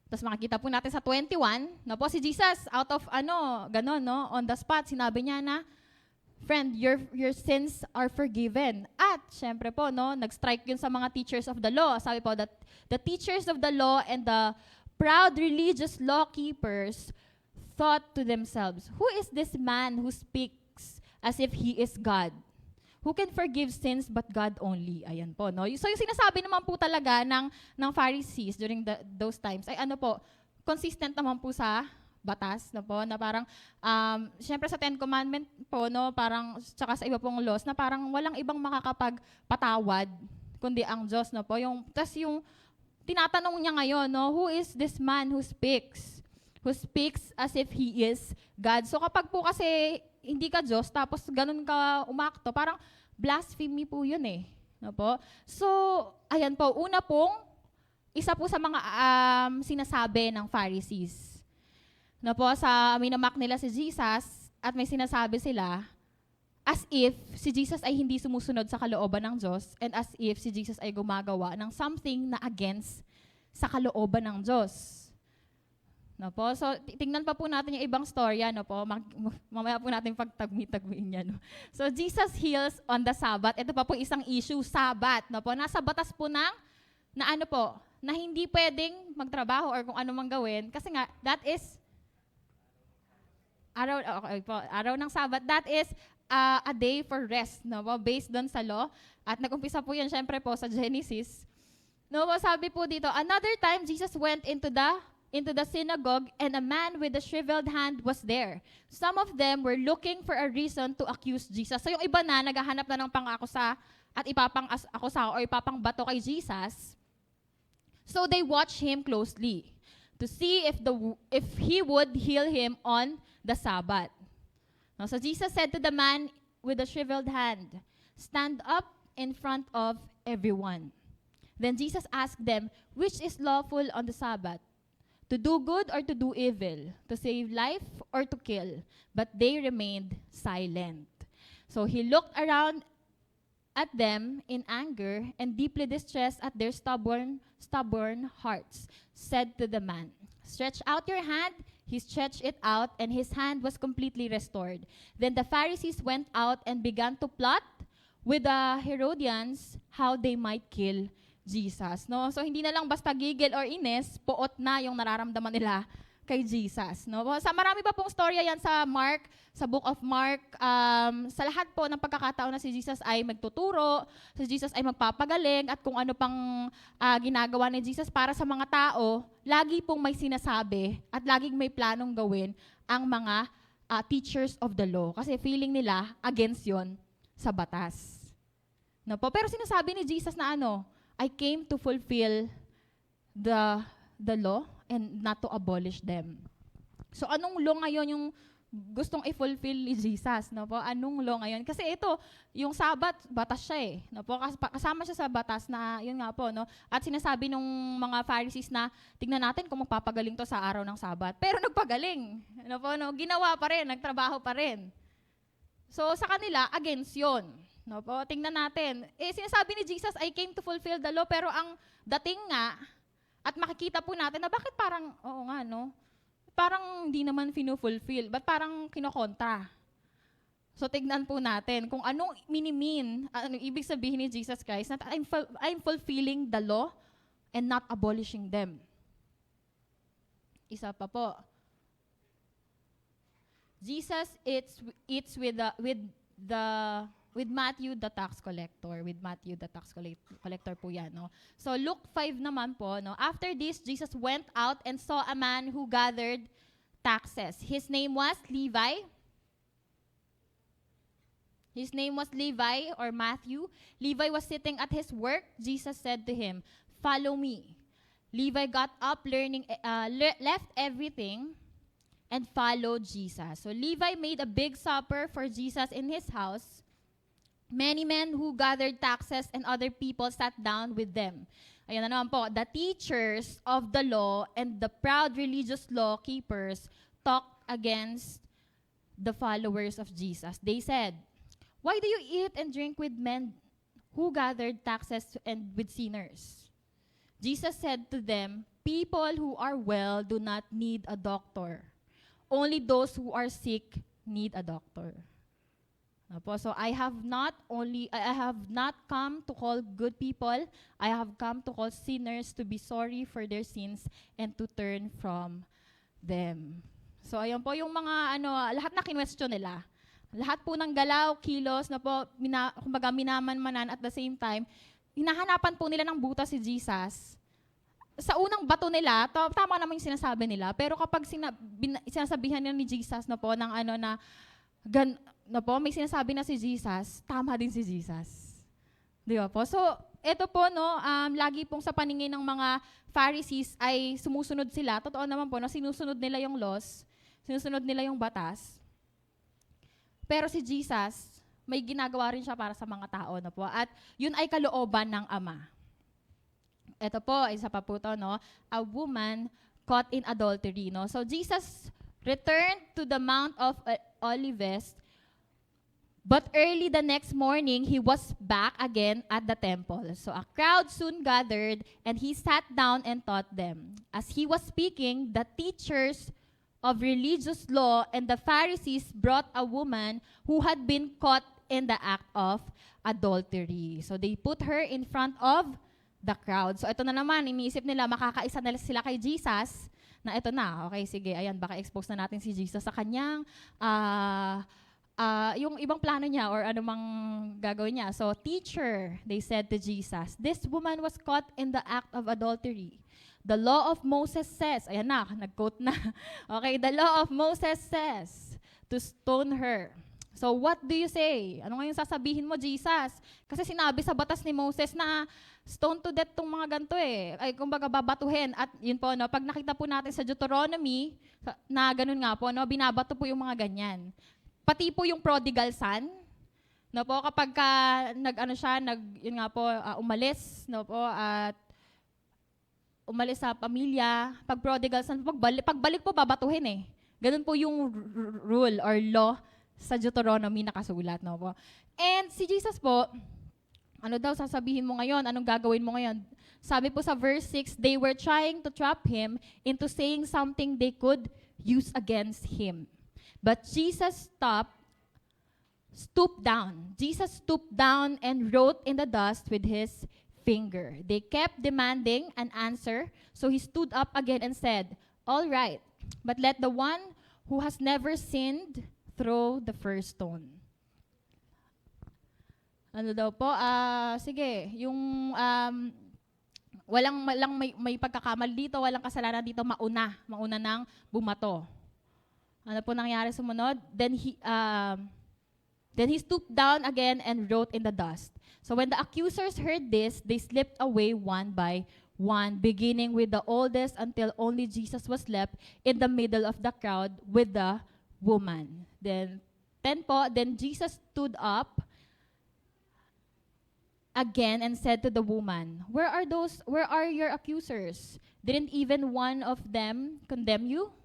Speaker 3: Tapos makikita po natin sa 21, na po si Jesus, out of ganon, no, on the spot, sinabi niya na, "Friend, your sins are forgiven." At, syempre po, no, nag-strike yun sa mga teachers of the law. Sabi po that the teachers of the law and the proud religious law keepers thought to themselves, "Who is this man who speaks as if he is God? Who can forgive sins but God only?" Ayan po, no? So yung sinasabi naman po talaga ng Pharisees during those times ay consistent naman po sa batas, no po, na parang, syempre sa Ten Commandment po, no, parang, tsaka sa iba pong laws, na parang walang ibang makakapagpatawad, kundi ang Diyos, no po. Tas yung tinatanong niya ngayon, no, who is this man who speaks? Who speaks as if he is God. So kapag po kasi hindi ka Diyos, tapos ganun ka umakto, parang blasphemy po yun eh, no po. So, ayan po, una pong, isa po sa mga sinasabi ng Pharisees. No po, minamak nila si Jesus at may sinasabi sila as if si Jesus ay hindi sumusunod sa kalooban ng Diyos and as if si Jesus ay gumagawa ng something na against sa kalooban ng Diyos. No po, so tingnan pa po natin yung ibang storya, no po, mamaya po natin pagtagmi-tagmiin yan. No? So Jesus heals on the Sabbath. Ito pa po isang issue, Sabbath, no po, nasa batas po na hindi pwedeng magtrabaho or kung ano mang gawin kasi nga that is araw ng Sabbath, that is a day for rest, no po, based doon sa law. At nag-umpisa po yan, syempre po, sa Genesis. No po, sabi po dito, another time, Jesus went into the synagogue and a man with a shriveled hand was there. Some of them were looking for a reason to accuse Jesus. So yung iba na, naghahanap na ng pang-akusa at ipapang-akusa o ipapang-bato kay Jesus. So they watched him closely to see if he would heal him on the Sabbath. Now, so Jesus said to the man with the shriveled hand, "Stand up in front of everyone." Then Jesus asked them, "Which is lawful on the Sabbath? To do good or to do evil? To save life or to kill?" But they remained silent. So he looked around at them in anger and deeply distressed at their stubborn hearts, said to the man, "Stretch out your hand." He stretched it out, and his hand was completely restored. Then the Pharisees went out and began to plot with the Herodians how they might kill Jesus. No? So hindi na lang basta gigil or ines, puot na yung nararamdaman nila kay Jesus. No? Sa marami pa pong storya yan sa Mark, sa Book of Mark. Sa lahat po ng pagkakataon na si Jesus ay magtuturo, si Jesus ay magpapagaling, at kung ano pang ginagawa ni Jesus para sa mga tao, lagi pong may sinasabi at laging may planong gawin ang mga teachers of the law. Kasi feeling nila against yon sa batas. No po? Pero sinasabi ni Jesus na I came to fulfill the law and not to abolish them. So anong law ngayon yung gustong i-fulfill ni Jesus, no po? Anong law ngayon? Kasi ito, yung Sabbath, batas siya eh, no po? Kasama siya sa batas na, yun nga po, no? At sinasabi nung mga Pharisees na, tignan natin kung magpapagaling to sa araw ng Sabbath. Pero nagpagaling, no po, no? Ginawa pa rin, nagtrabaho pa rin. So sa kanila, against yun. No po, tingnan natin. Sinasabi ni Jesus, I came to fulfill the law, pero ang dating nga, at makikita po natin na bakit parang, oo nga, no? parang hindi naman fino-fulfill, but parang kinokontra. So tignan po natin kung anong minimean, anong ibig sabihin ni Jesus Christ na I'm fulfilling the law and not abolishing them. Isa pa po. Jesus eats with Matthew the tax collector. With Matthew the tax collector po yan. No? So Luke 5 naman po. No? After this, Jesus went out and saw a man who gathered taxes. His name was Levi. His name was Levi or Matthew. Levi was sitting at his work. Jesus said to him, "Follow me." Levi got up, left everything, and followed Jesus. So Levi made a big supper for Jesus in his house. Many men who gathered taxes and other people sat down with them. Ayan na naman po, the teachers of the law and the proud religious law keepers talked against the followers of Jesus. They said, "Why do you eat and drink with men who gathered taxes and with sinners?" Jesus said to them, "People who are well do not need a doctor. Only those who are sick need a doctor." So I have not come to call good people. I have come to call sinners to be sorry for their sins and to turn from them. So ayun po yung mga lahat na kinwestiyon nila. Lahat po ng galaw, kilos na po, kumbaga minamanmanan at the same time, hinahanapan po nila ng butas si Jesus. Sa unang bato nila, tama naman yung sinasabi nila, pero kapag sinasabihan nila ni Jesus na po, may sinasabi na si Jesus, tama din si Jesus. Di ba po? So, ito po, lagi pong sa paningin ng mga Pharisees ay sumusunod sila. Totoo naman po, sinusunod nila yung laws, sinusunod nila yung batas. Pero si Jesus, may ginagawa rin siya para sa mga tao na po. At yun ay kalooban ng Ama. Ito po, isa pa po to, a woman caught in adultery. No? So Jesus returned to the Mount of Olives, but early the next morning, he was back again at the temple. So a crowd soon gathered, and he sat down and taught them. As he was speaking, the teachers of religious law and the Pharisees brought a woman who had been caught in the act of adultery. So they put her in front of the crowd. So ito na naman, iniisip nila, makakaisa na sila kay Jesus, na ito na, okay, sige, ayan, baka expose na natin si Jesus sa kanyang, yung ibang plano niya or anumang gagawin niya. So, "Teacher," they said to Jesus, "this woman was caught in the act of adultery. The law of Moses says," ayan na, nag-quote na. Okay, "the law of Moses says to stone her. So what do you say?" Ano ngayon sasabihin mo, Jesus? Kasi sinabi sa batas ni Moses na stone to death tong mga ganito eh. Ay, kumbaga babatuhin. At yun po, pag nakita po natin sa Deuteronomy, na ganun nga po, binabato po yung mga ganyan. Pati po yung prodigal son, kapag yun nga po, umalis, at umalis sa pamilya, pag prodigal son, pagbalik po, babatuhin eh. Ganun po yung rule or law sa Deuteronomy nakasulat. And si Jesus po, ano daw sasabihin mo ngayon? Anong gagawin mo ngayon? Sabi po sa verse 6, they were trying to trap him into saying something they could use against him. But Jesus stooped down. Jesus stooped down and wrote in the dust with his finger. They kept demanding an answer, so he stood up again and said, "All right, but let the one who has never sinned throw the first stone." Ano daw po? Sige, yung may pagkakamali dito, walang kasalanan dito, mauna ng bumato. Ano po nangyari sumunod? Then he stooped down again and wrote in the dust. So when the accusers heard this, they slipped away one by one, beginning with the oldest until only Jesus was left in the middle of the crowd with the woman. Then Jesus stood up again and said to the woman, Where are your accusers? Didn't even one of them condemn you?"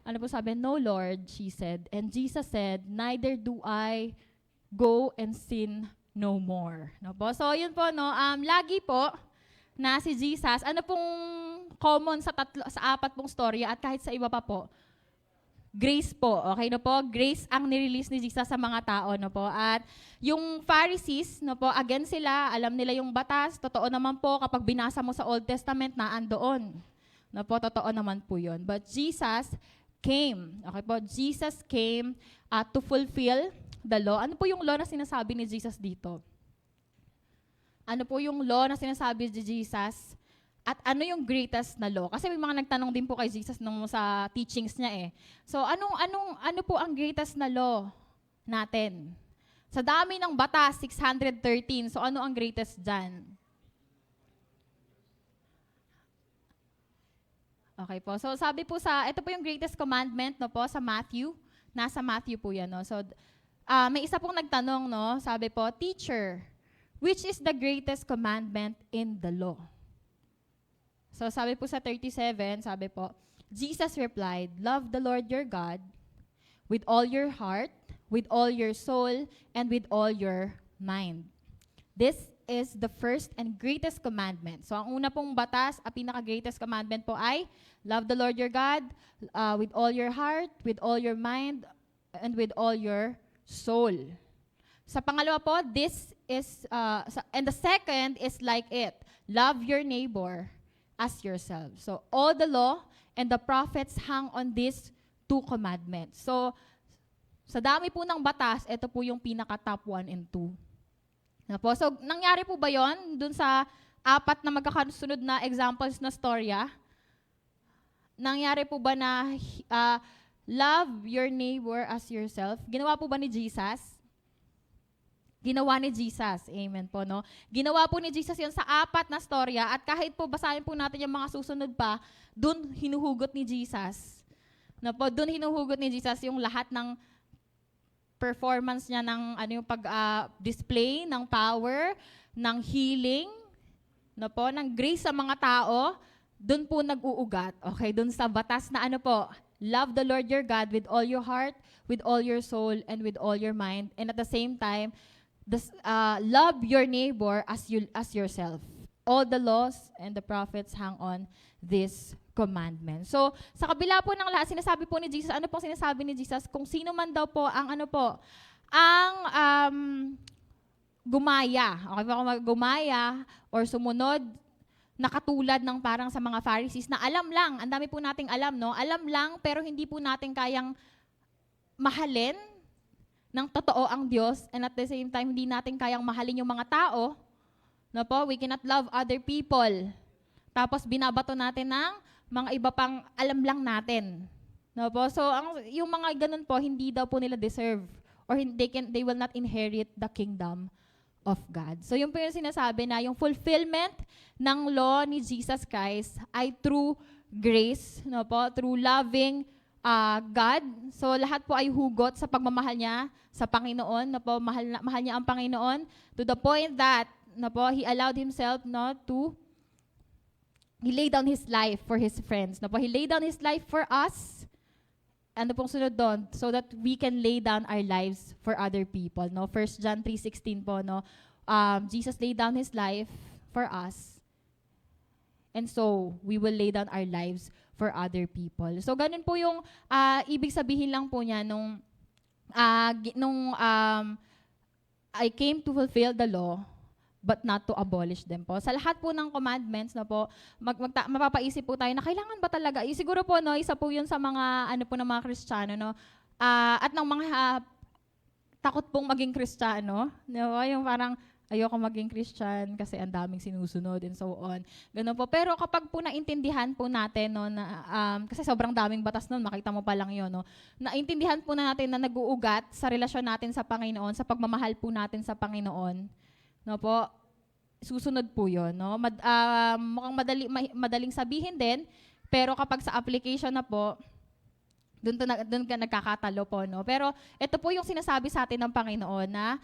Speaker 3: Ano po sabi? "No, Lord," she said. And Jesus said, "Neither do I. Go and sin no more." No po? So, yun po, lagi po na si Jesus, ano pong common sa apat pong storya at kahit sa iba pa po, grace po, okay na po? Grace ang nirelease ni Jesus sa mga tao, no po? At yung Pharisees, no po, again sila, alam nila yung batas, totoo naman po, kapag binasa mo sa Old Testament, naandoon. No po, totoo naman po yun. But Jesus came, okay po? Jesus came to fulfill the law. Ano po yung law na sinasabi ni Jesus dito? Ano po yung law na sinasabi ni Jesus? At ano yung greatest na law? Kasi may mga nagtanong din po kay Jesus nung sa teachings niya eh. So ano po ang greatest na law natin? Sa dami ng batas, 613. So ano ang greatest dyan? Okay po. So sabi po ito po yung greatest commandment no po sa Matthew. Nasa Matthew po yan. No? So may isa pong nagtanong, no? Sabi po, Teacher, which is the greatest commandment in the law? So sabi po sa 37, sabi po, Jesus replied, love the Lord your God with all your heart, with all your soul, and with all your mind. This is the first and greatest commandment. So ang una pong batas, ang pinaka-greatest commandment po ay, love the Lord your God with all your heart, with all your mind, and with all your soul. Sa pangalawa po, and the second is like it, love your neighbor as yourself. So all the law and the prophets hang on these two commandments. So sa dami po ng batas, ito po yung pinaka-top 1 and 2. Po? So nangyari po ba yon dun sa apat na magkakasunod na examples na storya? Nangyari po ba na love your neighbor as yourself? Ginawa po ba ni Jesus? Ginawa ni Jesus. Amen po, no? Ginawa po ni Jesus yun sa apat na storya at kahit po basahin po natin yung mga susunod pa, dun hinuhugot ni Jesus. No po, dun hinuhugot ni Jesus yung lahat ng performance niya ng yung display ng power, ng healing, no po, ng grace sa mga tao, dun po nag-uugat. Okay, dun sa batas na love the Lord your God with all your heart, with all your soul, and with all your mind. And at the same time, love your neighbor as yourself. All the laws and the prophets hang on this commandment. So, sa kabila po ng lahat, sinasabi po ni Jesus, ano pong sinasabi ni Jesus? Kung sino man daw po ang gumaya, okay ba gumaya or sumunod na katulad ng parang sa mga Pharisees na alam lang, ang dami po nating alam, no? Alam lang, pero hindi po natin kayang mahalin ng totoo ang Diyos, and at the same time, hindi natin kayang mahalin yung mga tao, no po? We cannot love other people. Tapos binabato natin ng mga iba pang alam lang natin. No po? So yung mga ganun po, hindi daw po nila deserve or they will not inherit the kingdom of God. So yun po yung sinasabi na yung fulfillment ng law ni Jesus Christ ay through grace, no po? Through loving God. So lahat po ay hugot sa pagmamahal niya sa Panginoon, na po mahal niya ang Panginoon to the point that na po he allowed himself he laid down his life for his friends. Na po he laid down his life for us. Ano pong sunod doon? So that we can lay down our lives for other people. No? 1 John 3:16 po, no? Jesus laid down his life for us. And so, we will lay down our lives for other people. So, ganun po yung ibig sabihin lang po niya nung I came to fulfill the law, but not to abolish them po. Sa lahat po ng commandments na po, mapapaisip po tayo na kailangan ba talaga? Siguro po, no, isa po yun sa mga, ng mga Kristiyano, no? At ng mga takot pong maging Kristiyano, no? Yung parang, ayoko maging Christian kasi ang daming sinusunod and so on. Ganun po. Pero kapag po naintindihan po natin, no, na, kasi sobrang daming batas nun, makita mo pa lang yun, no? Naintindihan po na natin na nag-uugat sa relasyon natin sa Panginoon, sa pagmamahal po natin sa Panginoon, no po, susunod po yun, no? Mukhang madaling sabihin din, pero kapag sa application na po, doon ka nagkakatalo po, no? Pero ito po yung sinasabi sa atin ng Panginoon na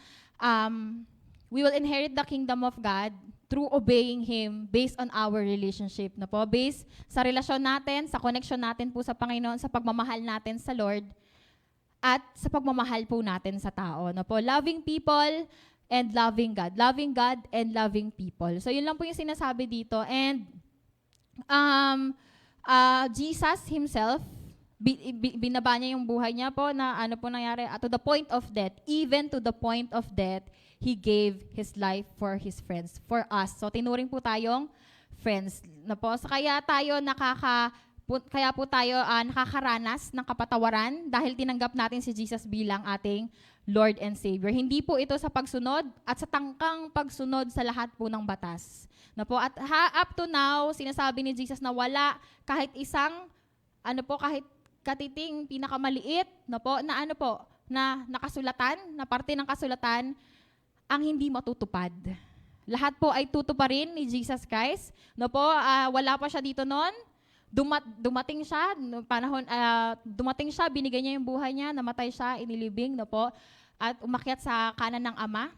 Speaker 3: we will inherit the kingdom of God through obeying Him based on our relationship, na po, based sa relasyon natin, sa connection natin po sa Panginoon, sa pagmamahal natin sa Lord, at sa pagmamahal po natin sa tao, na po, loving people and loving God and loving people. So yun lang po yung sinasabi dito, and Jesus himself, binaba niya yung buhay niya po na ano po nangyari, to the point of death, even to the point of death, He gave His life for His friends, for us. So tinuring po tayong friends na po. So, kaya po tayo nakakaranas ng kapatawaran dahil tinanggap natin si Jesus bilang ating Lord and Savior. Hindi po ito sa pagsunod at sa tangkang pagsunod sa lahat po ng batas. Na po, at up to now, sinasabi ni Jesus na wala kahit isang, kahit katiting pinakamaliit, na nakasulatan, na parte ng kasulatan, ang hindi matutupad. Lahat po ay tutuparin ni Jesus Christ. Wala pa siya dito noon. Dumating siya, dumating siya, binigay niya yung buhay niya, namatay siya, inilibing, at umakyat sa kanan ng Ama,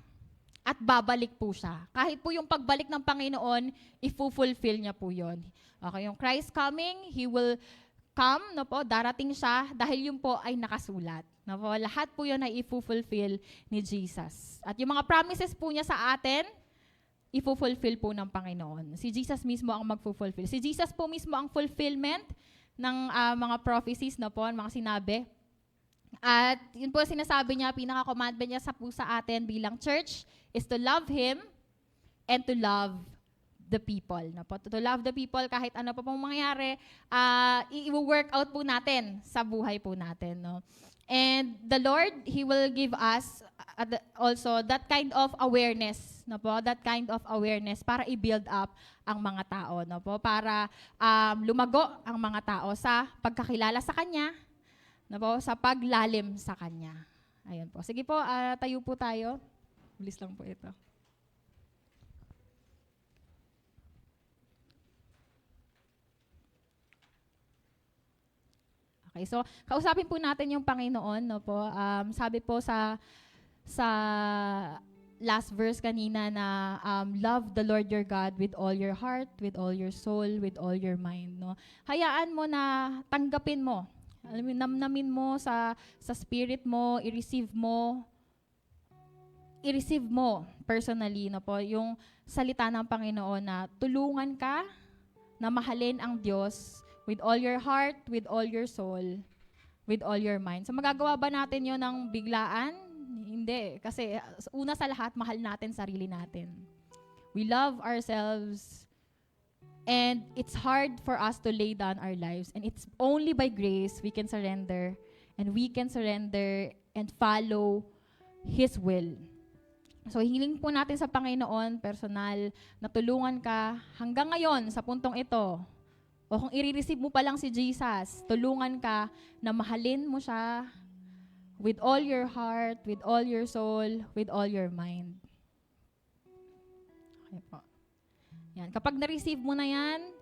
Speaker 3: at babalik po siya. Kahit po yung pagbalik ng Panginoon, i-fulfill niya po yun. Okay, yung Christ coming, He will come, darating siya, dahil yun po ay nakasulat. Lahat po yun ay i-fulfill ni Jesus. At yung mga promises po niya sa atin, i-fulfill po ng Panginoon. Si Jesus mismo ang mag-fulfill. Si Jesus po mismo ang fulfillment ng mga prophecies mga sinabi. At yun po sinasabi niya, pinaka-commandment niya sa atin bilang church is to love Him and to love the people. To love the people kahit ano pa pong mangyari, i-work out po natin sa buhay po natin. And the Lord, He will give us also that kind of awareness, that kind of awareness para i-build up ang mga tao, para lumago ang mga tao sa pagkakilala sa Kanya, sa paglalim sa Kanya. Ayun po. Sige po, tayo po tayo. Bilis lang po ito. Okay, so kausapin po natin yung Panginoon, sabi po sa last verse kanina na love the Lord your God with all your heart, with all your soul, with all your mind, Hayaan mo na tanggapin mo. Alam mo, namnamin mo sa spirit mo, i-receive mo personally, yung salita ng Panginoon na tulungan ka na mahalin ang Diyos with all your heart, with all your soul, with all your mind. So magagawa ba natin yon ng biglaan? Hindi. Kasi una sa lahat, mahal natin sarili natin. We love ourselves. And it's hard for us to lay down our lives. And it's only by grace we can surrender. And we can surrender and follow His will. So hiling po natin sa Panginoon, personal, na tulungan ka hanggang ngayon sa puntong ito. O kung i-receive mo pa lang si Jesus, tulungan ka na mahalin mo siya with all your heart, with all your soul, with all your mind. Okay po. Yan. Kapag na-receive mo na yan,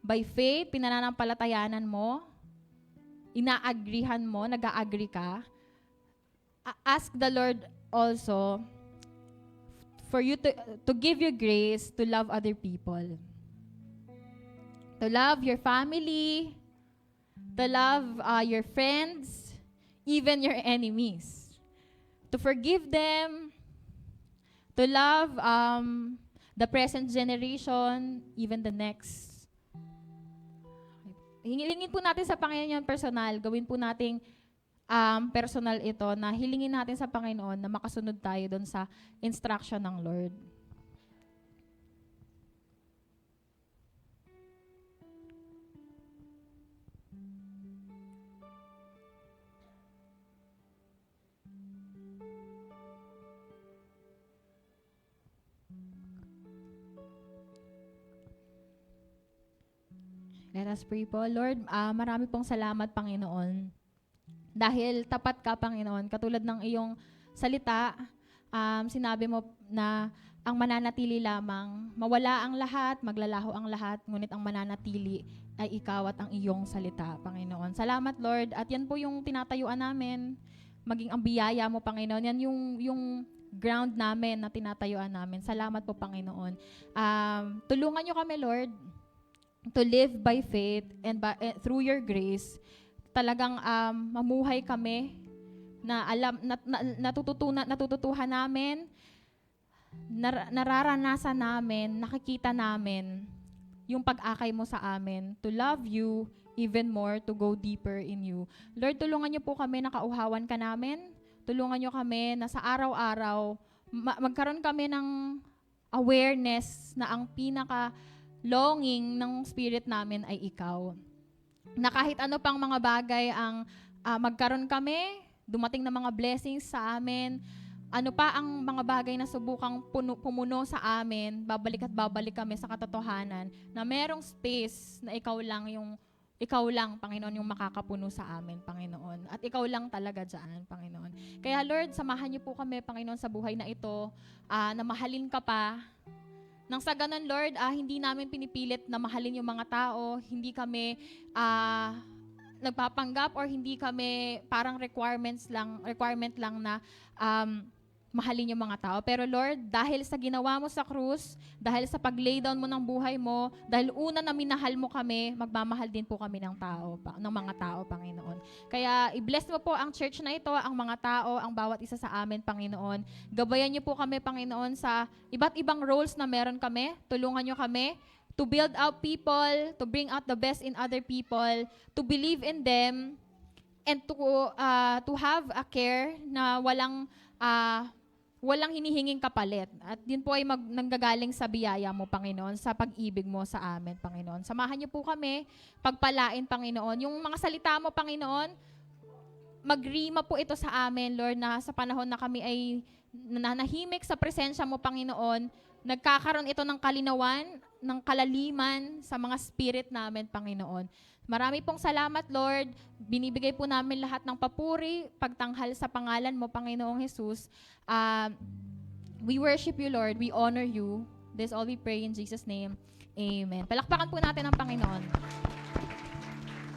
Speaker 3: by faith, pinananampalatayanan mo, ina-agreehan mo, nag-a-agree ka, ask the Lord also for you to give you grace to love other people. To love your family, to love your friends, even your enemies. To forgive them, to love the present generation, even the next. Hilingin po natin sa Panginoon personal, gawin po nating personal ito, na hilingin natin sa Panginoon na makasunod tayo doon sa instruction ng Lord. Let us pray po. Lord, marami pong salamat, Panginoon. Dahil tapat ka, Panginoon. Katulad ng iyong salita, sinabi mo na ang mananatili lamang, mawala ang lahat, maglalaho ang lahat, ngunit ang mananatili ay ikaw at ang iyong salita, Panginoon. Salamat, Lord. At yan po yung tinatayuan namin, maging ang biyaya mo, Panginoon. Yan yung ground namin na tinatayuan namin. Salamat po, Panginoon. Tulungan niyo kami, Lord, to live by faith and through your grace, talagang mamuhay kami na natututuhan namin, nararanasan namin, nakikita namin yung pag-akay mo sa amin, to love you even more, to go deeper in you. Lord, tulungan niyo po kami na kauhawan ka namin. Tulungan niyo kami na sa araw-araw, magkaroon kami ng awareness na ang pinaka-longing ng spirit namin ay ikaw. Na kahit ano pang mga bagay ang magkaroon kami, dumating na mga blessings sa amin, ano pa ang mga bagay na subukang pumuno sa amin, babalik at babalik kami sa katotohanan na merong space na ikaw lang, Panginoon, yung makakapuno sa amin, Panginoon. At ikaw lang talaga dyan, Panginoon. Kaya Lord, samahan niyo po kami, Panginoon, sa buhay na ito, na mahalin ka pa. Nang sa ganun, Lord, hindi namin pinipilit na mahalin yung mga tao, hindi kami nagpapanggap or hindi kami parang requirement lang na mahalin yung mga tao. Pero Lord, dahil sa ginawa mo sa krus, dahil sa pag-lay down mo ng buhay mo, dahil una na minahal mo kami, magmamahal din po kami ng mga tao, Panginoon. Kaya i-bless mo po ang church na ito, ang mga tao, ang bawat isa sa amin, Panginoon. Gabayan niyo po kami, Panginoon, sa iba't ibang roles na meron kami. Tulungan niyo kami to build out people, to bring out the best in other people, to believe in them, and to have a care na walang hinihinging kapalit. At yun po ay nanggagaling sa biyaya mo, Panginoon, sa pag-ibig mo sa amin, Panginoon. Samahan niyo po kami, pagpalain, Panginoon. Yung mga salita mo, Panginoon, magrima po ito sa amin, Lord, na sa panahon na kami ay nanahimik sa presensya mo, Panginoon, nagkakaroon ito ng kalinawan, ng kalaliman sa mga spirit namin, Panginoon. Marami pong salamat, Lord. Binibigay po namin lahat ng papuri, pagtanghal sa pangalan mo, Panginoong Jesus. We worship you, Lord. We honor you. This all we pray in Jesus' name. Amen. Palakpakan po natin ang Panginoon.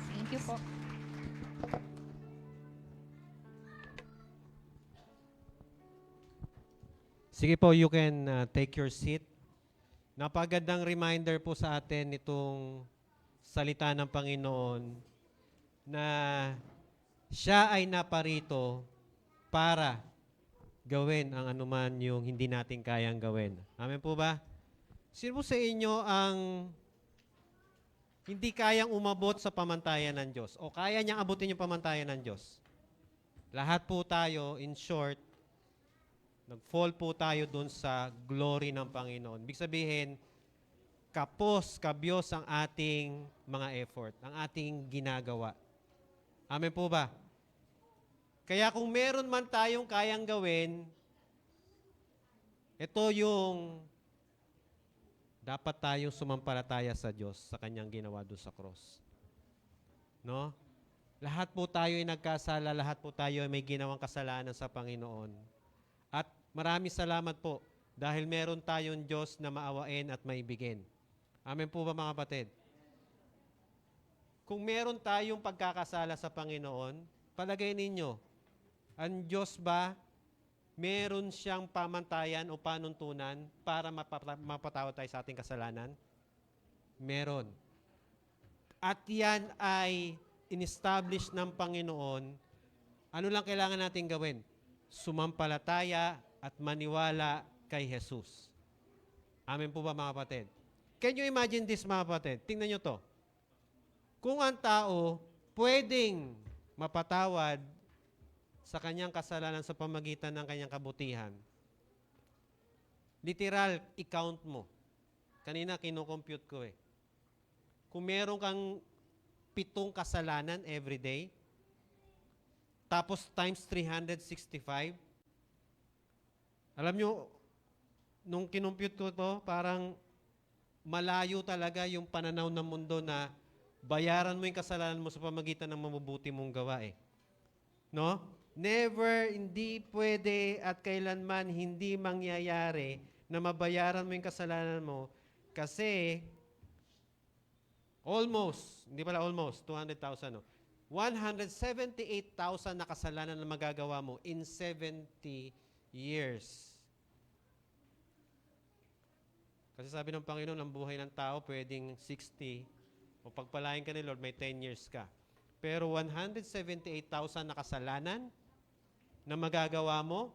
Speaker 3: Thank you po.
Speaker 4: Sige po, you can take your seat. Napagandang reminder po sa atin itong salita ng Panginoon na siya ay naparito para gawin ang anuman yung hindi natin kayang gawin. Amen po ba? Sino sa inyo ang hindi kayang umabot sa pamantayan ng Diyos o kaya niyang abutin yung pamantayan ng Diyos? Lahat po tayo, in short, nag-fall po tayo dun sa glory ng Panginoon. Ibig sabihin, kabyos ang ating mga effort, ang ating ginagawa. Amen po ba? Kaya kung meron man tayong kayang gawin, ito yung dapat tayong sumampalataya sa Diyos sa kanyang ginawa doon sa cross. No? Lahat po tayo ay nagkasala, lahat po tayo ay may ginawang kasalanan sa Panginoon. At maraming salamat po dahil meron tayong Diyos na maawain at maibigin. Amen po ba mga kapatid? Kung meron tayong pagkakasala sa Panginoon, palagay ninyo, ang Diyos ba meron siyang pamantayan o panuntunan para mapatawad tayo sa ating kasalanan? Meron. At yan ay in-establish ng Panginoon. Ano lang kailangan natin gawin? Sumampalataya at maniwala kay Jesus. Amen po ba mga kapatid? Can you imagine this mga kapatid? Tingnan nyo to. Kung ang tao pwedeng mapatawad sa kanyang kasalanan sa pamagitan ng kanyang kabutihan, literal, i-count mo. Kanina kino-compute ko eh. Kung meron kang 7 kasalanan every day, tapos times 365, alam nyo, nung kinompute ko to, parang malayo talaga yung pananaw ng mundo na bayaran mo yung kasalanan mo sa pamagitan ng mabubuti mong gawa eh. No? Never, hindi pwede at kailanman hindi mangyayari na mabayaran mo yung kasalanan mo kasi hindi pala almost, 200,000 no? 178,000 na kasalanan na magagawa mo in 70 years. Kasi sabi ng Panginoon, ang buhay ng tao pwedeng 60 o pagpalain ka ni Lord, may 10 years ka. Pero 178,000 na kasalanan na magagawa mo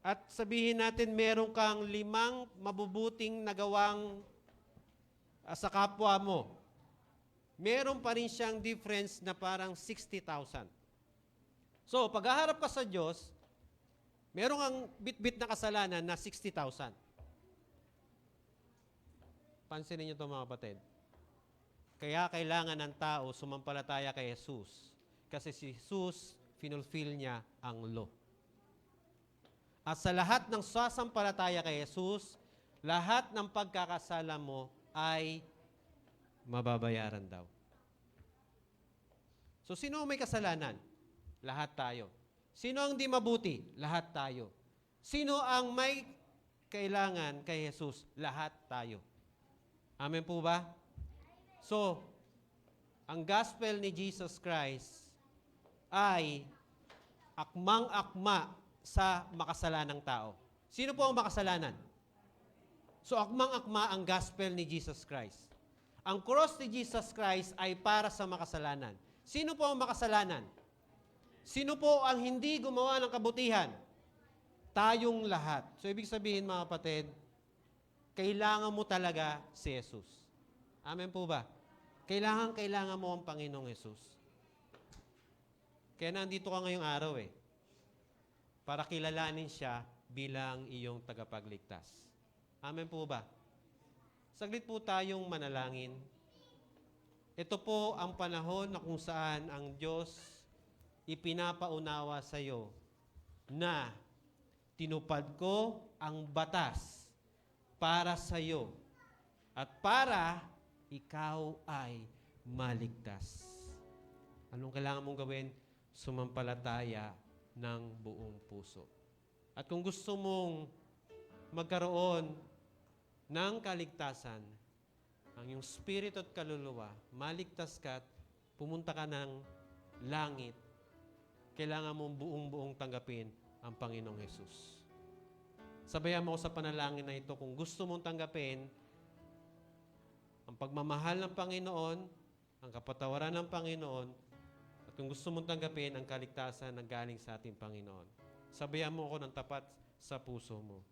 Speaker 4: at sabihin natin meron kang 5 mabubuting nagawang sa kapwa mo, meron pa rin siyang difference na parang 60,000. So, paghaharap ka sa Diyos, meron kang bit-bit na kasalanan na 60,000. Pansinin niyo ito mga kapatid. Kaya kailangan ng tao sumampalataya kay Jesus. Kasi si Jesus, finulfill niya ang law. At sa lahat ng sasampalataya kay Jesus, lahat ng pagkakasala mo ay mababayaran daw. So, sino ang may kasalanan? Lahat tayo. Sino ang di mabuti? Lahat tayo. Sino ang may kailangan kay Jesus? Lahat tayo. Amen po ba? So, ang gospel ni Jesus Christ ay akmang-akma sa makasalanang tao. Sino po ang makasalanan? So, akmang-akma ang gospel ni Jesus Christ. Ang cross ni Jesus Christ ay para sa makasalanan. Sino po ang makasalanan? Sino po ang hindi gumawa ng kabutihan? Tayong lahat. So, ibig sabihin mga kapatid, kailangan mo talaga si Jesus. Amen po ba? Kailangan mo ang Panginoong Jesus. Kaya nandito ka ngayong araw para kilalanin siya bilang iyong tagapagligtas. Amen po ba? Saglit po tayong manalangin. Ito po ang panahon na kung saan ang Diyos ipinapaunawa sa iyo na tinupad ko ang batas para sa iyo at para ikaw ay maligtas. Anong kailangan mong gawin? Sumampalataya ng buong puso. At kung gusto mong magkaroon ng kaligtasan, ang iyong spirito at kaluluwa, maligtas ka at pumunta ka ng langit, kailangan mong buong-buong tanggapin ang Panginoong Jesus. Sabayan mo ko sa panalangin na ito, kung gusto mong tanggapin ang pagmamahal ng Panginoon, ang kapatawaran ng Panginoon, at kung gusto mong tanggapin ang kaligtasan na galing sa ating Panginoon. Sabayan mo ako ng tapat sa puso mo.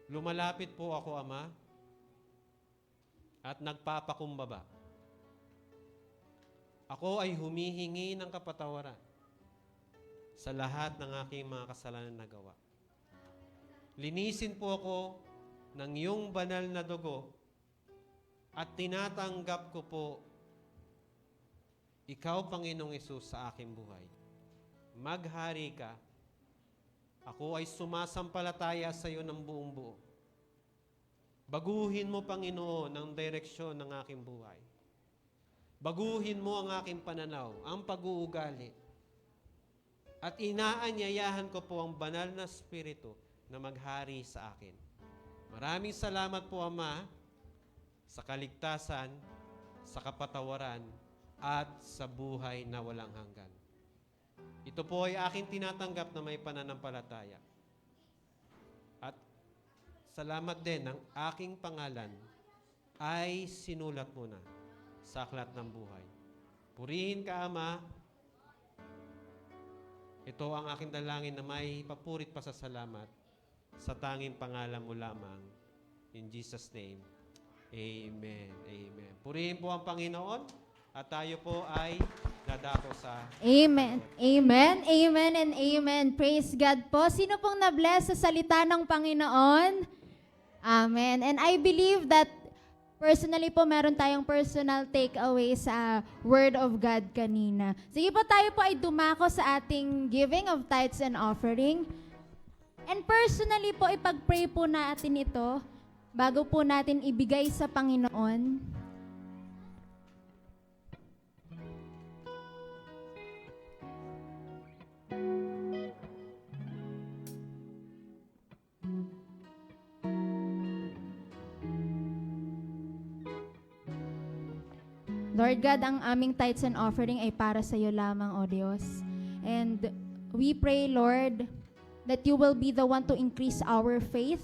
Speaker 4: Lumalapit po ako, Ama, at nagpapakumbaba. Ako ay humihingi ng kapatawaran sa lahat ng aking mga kasalanan na gawa. Linisin po ako ng iyong banal na dugo at tinatanggap ko po ikaw, Panginoong Hesus, sa aking buhay. Maghari ka. Ako ay sumasampalataya sa iyo ng buong buo. Baguhin mo, Panginoon, ang direksyon ng aking buhay. Baguhin mo ang aking pananaw, ang pag-uugali. At inaanyayahan ko po ang banal na Espiritu na maghari sa akin. Maraming salamat po, Ama, sa kaligtasan, sa kapatawaran, at sa buhay na walang hanggan. Ito po ay aking tinatanggap na may pananampalataya. At salamat din ng aking pangalan ay sinulat mo na sa aklat ng buhay. Purihin ka, Ama. Ito ang aking dalangin na may papurit pa sa salamat sa tanging pangalan mo lamang. In Jesus' name, Amen. Amen. Purihin po ang Panginoon at tayo po ay nadako sa
Speaker 1: Amen. Amen. Amen and amen. Praise God po. Sino pong na-bless sa salita ng Panginoon? Amen. And I believe that personally po, meron tayong personal takeaway sa Word of God kanina. Sige po, tayo po ay dumako sa ating giving of tithes and offering. And personally po, ipag-pray po natin ito bago po natin ibigay sa Panginoon. Lord God, ang aming tithes and offering ay para sa iyo lamang, O Diyos. And we pray, Lord, that you will be the one to increase our faith,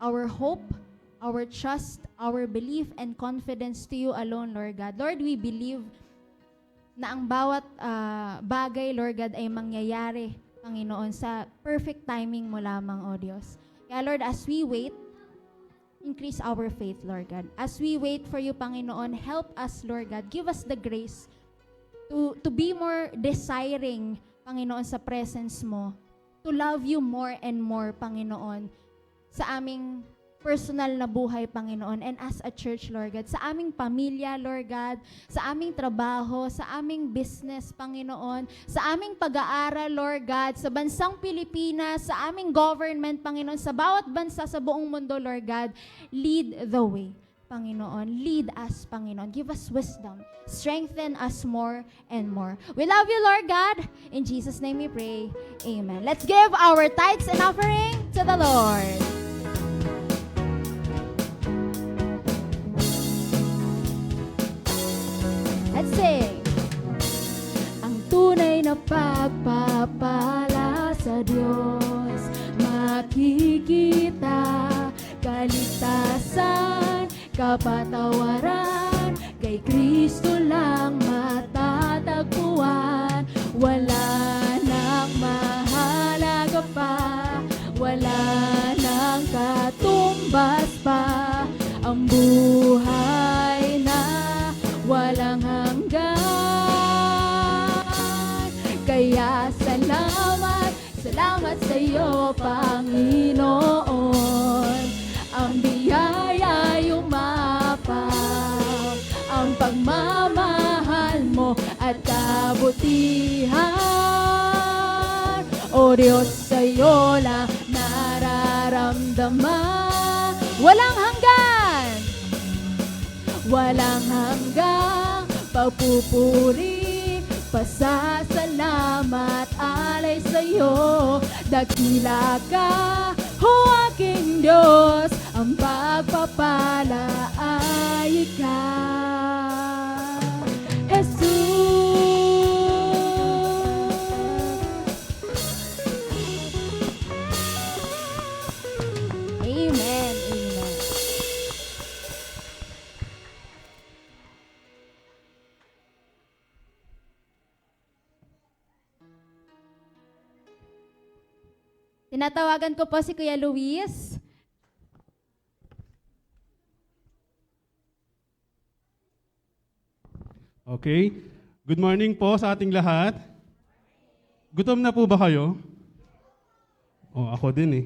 Speaker 1: our hope, our trust, our belief, and confidence to you alone, Lord God. Lord, we believe na ang bawat bagay, Lord God, ay mangyayari, Panginoon, sa perfect timing mo lamang, O Diyos. Kaya Lord, as we wait, increase our faith, Lord God. As we wait for you, Panginoon, help us, Lord God. Give us the grace to be more desiring, Panginoon, sa presence mo. To love you more and more, Panginoon, sa aming personal na buhay, Panginoon, and as a church, Lord God, sa aming pamilya, Lord God, sa aming trabaho, sa aming business, Panginoon, sa aming pag-aaral, Lord God, sa bansang Pilipinas, sa aming government, Panginoon, sa bawat bansa sa buong mundo, Lord God, lead the way, Panginoon. Lead us, Panginoon. Give us wisdom. Strengthen us more and more. We love you, Lord God. In Jesus' name we pray. Amen. Let's give our tithes and offering to the Lord. Let's sing. Ang tunay na pagpapala sa Diyos, makikita kaligtasan, kapatawaran, kay Kristo lang matatagpuan. Wala nang mahalaga pa, wala nang katumbas pa, ang buhay na walang hanggan. Kaya salamat, salamat sa iyo, Panginoon. Ang biyaya yumapaw, ang pagmamahal mo at kabutihan. O Diyos, sa iyo lang nararamdaman. Walang hanggan, walang hanggang pagpupuri, pasasalamat, alay sa'yo. Dakila ka, o aking Diyos, ang pagpapala ay ikaw, Jesus. Amen. Amen. Tinatawagan ko po si Kuya Luis.
Speaker 5: Okay. Good morning po sa ating lahat. Gutom na po ba kayo? Oh, ako din eh.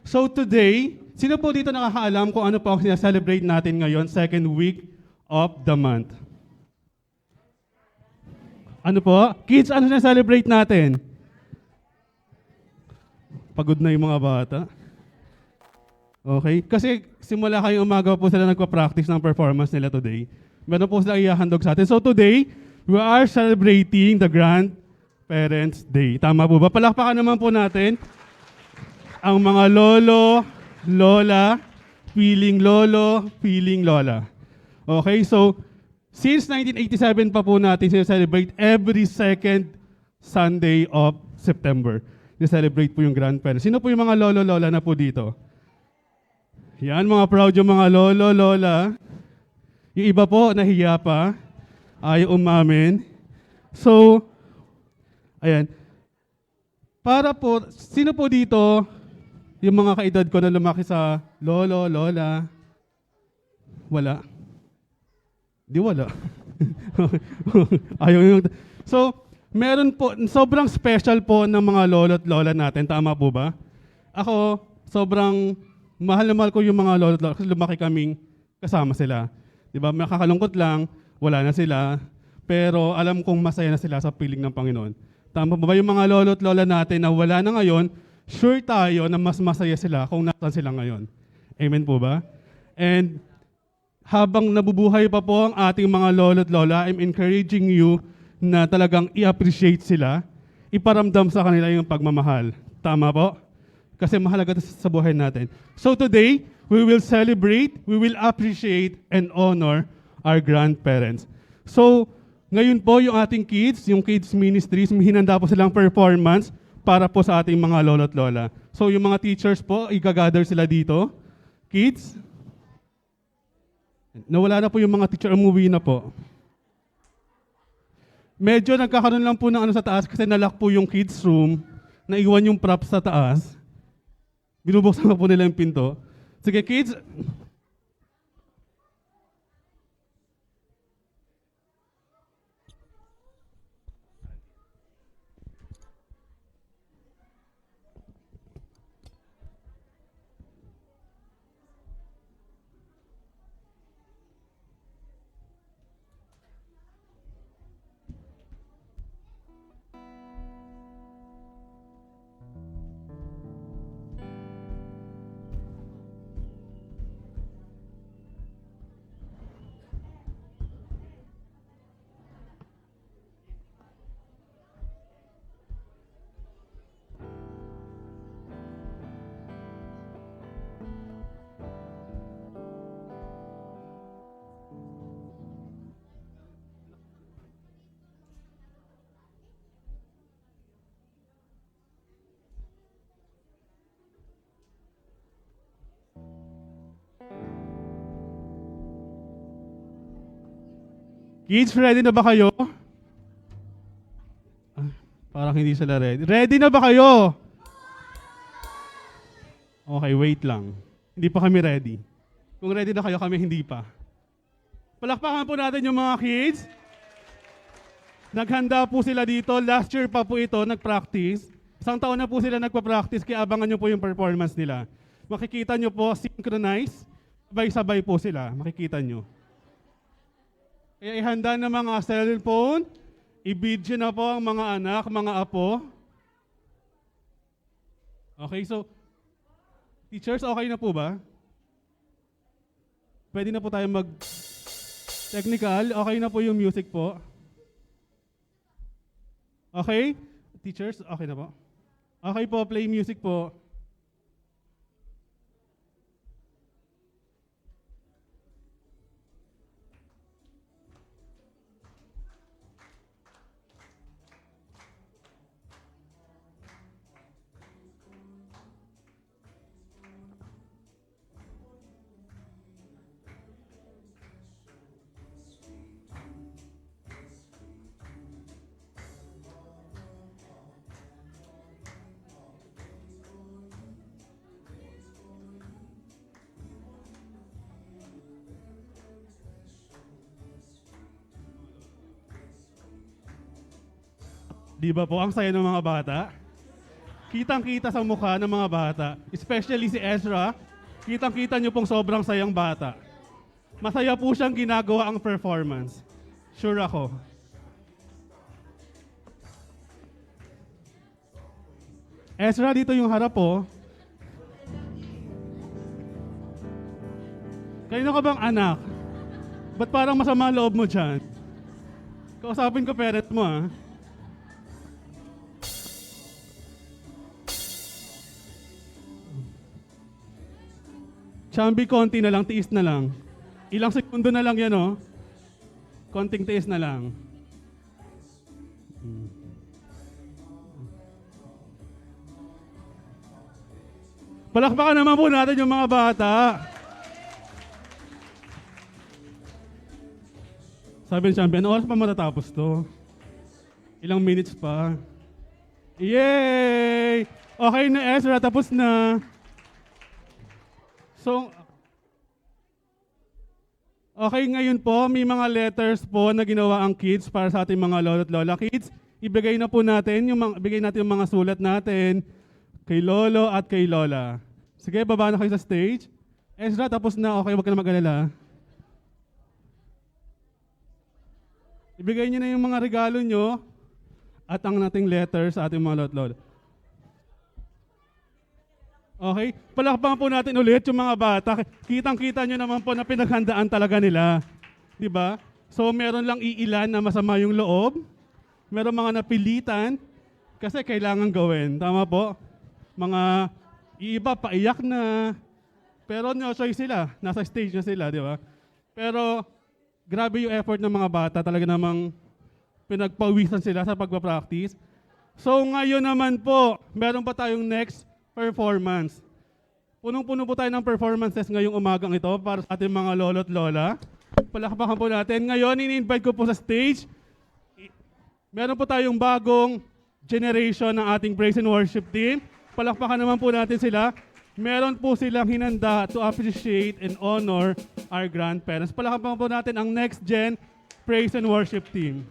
Speaker 5: So today, sino po dito nakakaalam kung ano po ang sinaselebrate natin ngayon, second week of the month? Ano po? Kids, ano sinaselebrate natin? Pagod na yung mga bata. Okay? Kasi simula kayong umaga po sila nagpa-practice ng performance nila today. Meron po sila ihahandog sa atin. So today, we are celebrating the Grandparents' Day. Tama po ba? Palakpakan naman po natin ang mga lolo, lola, feeling lolo, feeling lola. Okay? So, since 1987 pa po natin sinaselebrate every second Sunday of September. Celebrate po yung grandparents. Sino po yung mga lolo, lola na po dito? Yan, mga proud yung mga lolo, lola. Yung iba po, nahiya pa. Ayaw umamin. So, ayan. Para po, sino po dito, yung mga kaedad ko na lumaki sa lolo, lola? Wala. Di wala. Ayaw yung... So, meron po, sobrang special po ng mga lolo at lola natin. Tama po ba? Ako, sobrang mahal na mahal ko yung mga lolo at lola kasi lumaki kaming kasama sila. Di ba? Makakalungkot lang, wala na sila. Pero alam kong masaya na sila sa piling ng Panginoon. Tama po ba yung mga lolo at lola natin na wala na ngayon, sure tayo na mas masaya sila kung nasan sila ngayon. Amen po ba? And habang nabubuhay pa po ang ating mga lolo at lola, I'm encouraging you na talagang i-appreciate sila, iparamdam sa kanila yung pagmamahal. Tama po? Kasi mahalaga sa buhay natin. So today, we will celebrate, we will appreciate, and honor our grandparents. So, ngayon po yung ating kids, yung kids ministries, may hinanda po silang performance para po sa ating mga lolo at lola. So yung mga teachers po, i-gather sila dito. Kids, nawala na po yung mga teacher, umuwi na po. Medyo nagkakaroon lang po ng ano sa taas kasi nalock po yung kids room, naiwan yung props sa taas. Binubuksan na po nila yung pinto. Sige, kids. Kids, ready na ba kayo? Ah, parang hindi sila ready. Ready na ba kayo? Okay, wait lang. Hindi pa kami ready. Kung ready na kayo, kami hindi pa. Palakpakan po natin yung mga kids. Naghanda po sila dito. Last year pa po ito, nag-practice. Isang taon na po sila nagpa-practice, kaya abangan nyo po yung performance nila. Makikita nyo po, synchronize. Sabay-sabay po sila. Makikita nyo. Kaya ihanda na mga cellphone. I-video na po ang mga anak, mga apo. Okay, so, teachers, okay na po ba? Pwede na po tayo mag-technical. Okay na po yung music po. Okay? Teachers, okay na po. Okay po, play music po. Di ba po, ang saya ng mga bata? Kitang-kita sa mukha ng mga bata. Especially si Ezra, kitang-kita nyo pong sobrang sayang bata. Masaya po siyang ginagawa ang performance. Sure ako. Ezra, dito yung harap po. Kanino ka bang anak? Ba't parang masama ang loob mo dyan? Kausapin ko parent mo ah. Chambi, konti na lang, tiis na lang. Ilang segundo na lang yan, oh. Konting tiis na lang. Palakpakan naman po natin yung mga bata. Sabi ni Chambi, ano oras pa matatapos to? Ilang minutes pa? Yay! Okay na, Ezra, tapos na. So, okay, ngayon po, may mga letters po na ginawa ang kids para sa ating mga lolo't lola. Kids, ibigay na po natin bigay natin yung mga sulat natin kay lolo at kay lola. Sige, baba na kayo sa stage. Ezra, tapos na. Okay, wag ka na mag-alala. Ibigay niyo na yung mga regalo nyo at ang nating letters sa ating mga lolo't lola. Okay? Palakpakan po natin ulit yung mga bata. Kitang-kita nyo naman po na pinaghandaan talaga nila. Di ba? So, meron lang iilan na masama yung loob. Meron mga napilitan kasi kailangan gawin. Tama po? Mga iba, paiyak na. Pero no choice sila. Nasa stage na sila, di ba? Pero, grabe yung effort ng mga bata. Talaga namang pinagpawisan sila sa pagpapractice. So, ngayon naman po, meron pa tayong next performance. Punong-puno po tayo ng performances ngayong umagang ito para sa ating mga lolo't lola. Palakpakan po natin. Ngayon, ini-invite ko po sa stage. Meron po tayong bagong generation ng ating praise and worship team. Palakpakan naman po natin sila. meron po silang hinanda to appreciate and honor our grandparents. Palakpakan po natin ang next gen praise and worship team.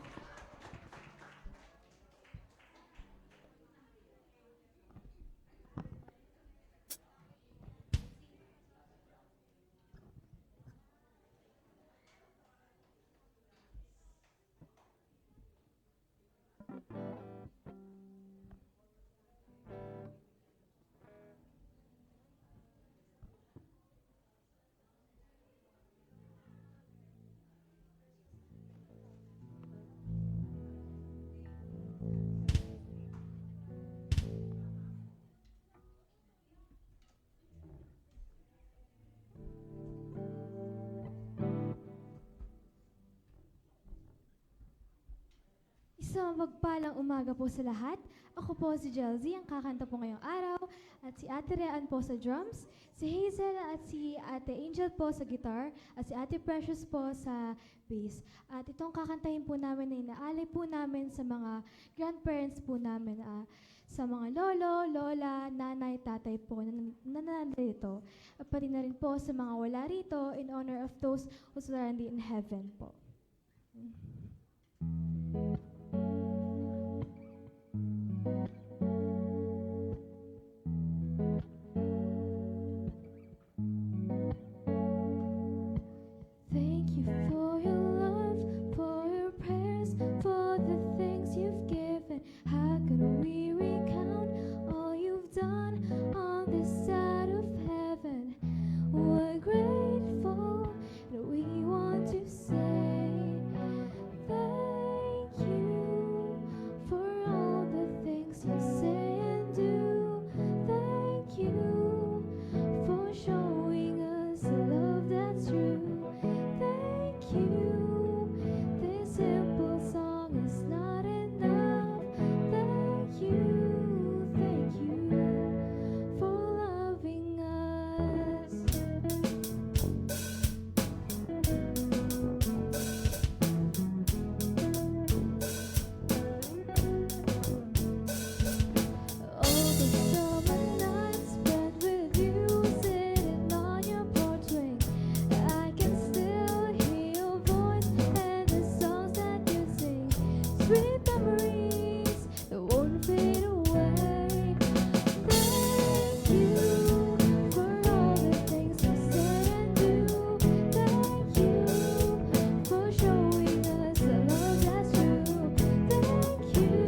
Speaker 6: Isang magpalang umaga po sa lahat. Ako po si Jelzy, ang kakanta po ngayong araw. At si Ate Rean po sa drums, si Hazel at si Ate Angel po sa guitar, at si Ate Precious po sa bass. At itong kakantahin po namin na inaalay po namin sa mga grandparents po namin, sa mga lolo, lola, nanay, tatay po na nandito. At pati na rin po sa mga wala rito in honor of those who's already in heaven po. Thank you for your love, for your prayers, for the things you've given. How can we recount all you've done on this side of heaven? We're grateful that we want to say thank you for all the things you say and do. Thank you for showing us a love that's true. Thank you. This simple song is not enough. Thank you for loving us. All the summer nights spent with you, sitting on your porch swing. I can still hear your voice and the songs that you sing. Sweet memories that won't fade away. Thank you for all the things you say and do. Thank you for showing us a love that's true. Thank you.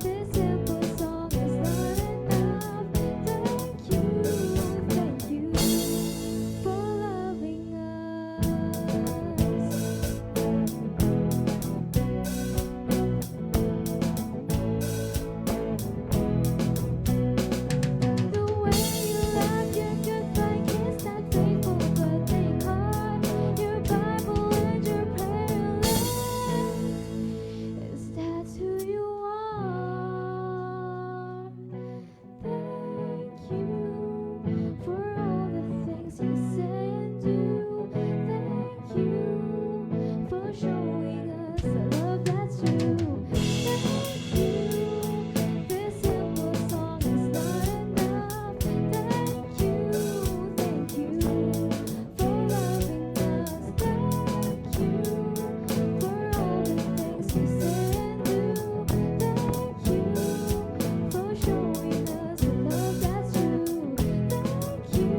Speaker 6: This simple song is not enough. Thank you for loving The way you love your goodbye kiss, that faithful birthday card, your Bible and your prayer list. Is that who you are? Thank you for all the things you say and do. Thank you for showing us a love that's true. Thank you. This simple song is not enough. Thank you for loving us. Thank you for all the things you say and do. Thank you for showing us a love that's true. Thank you.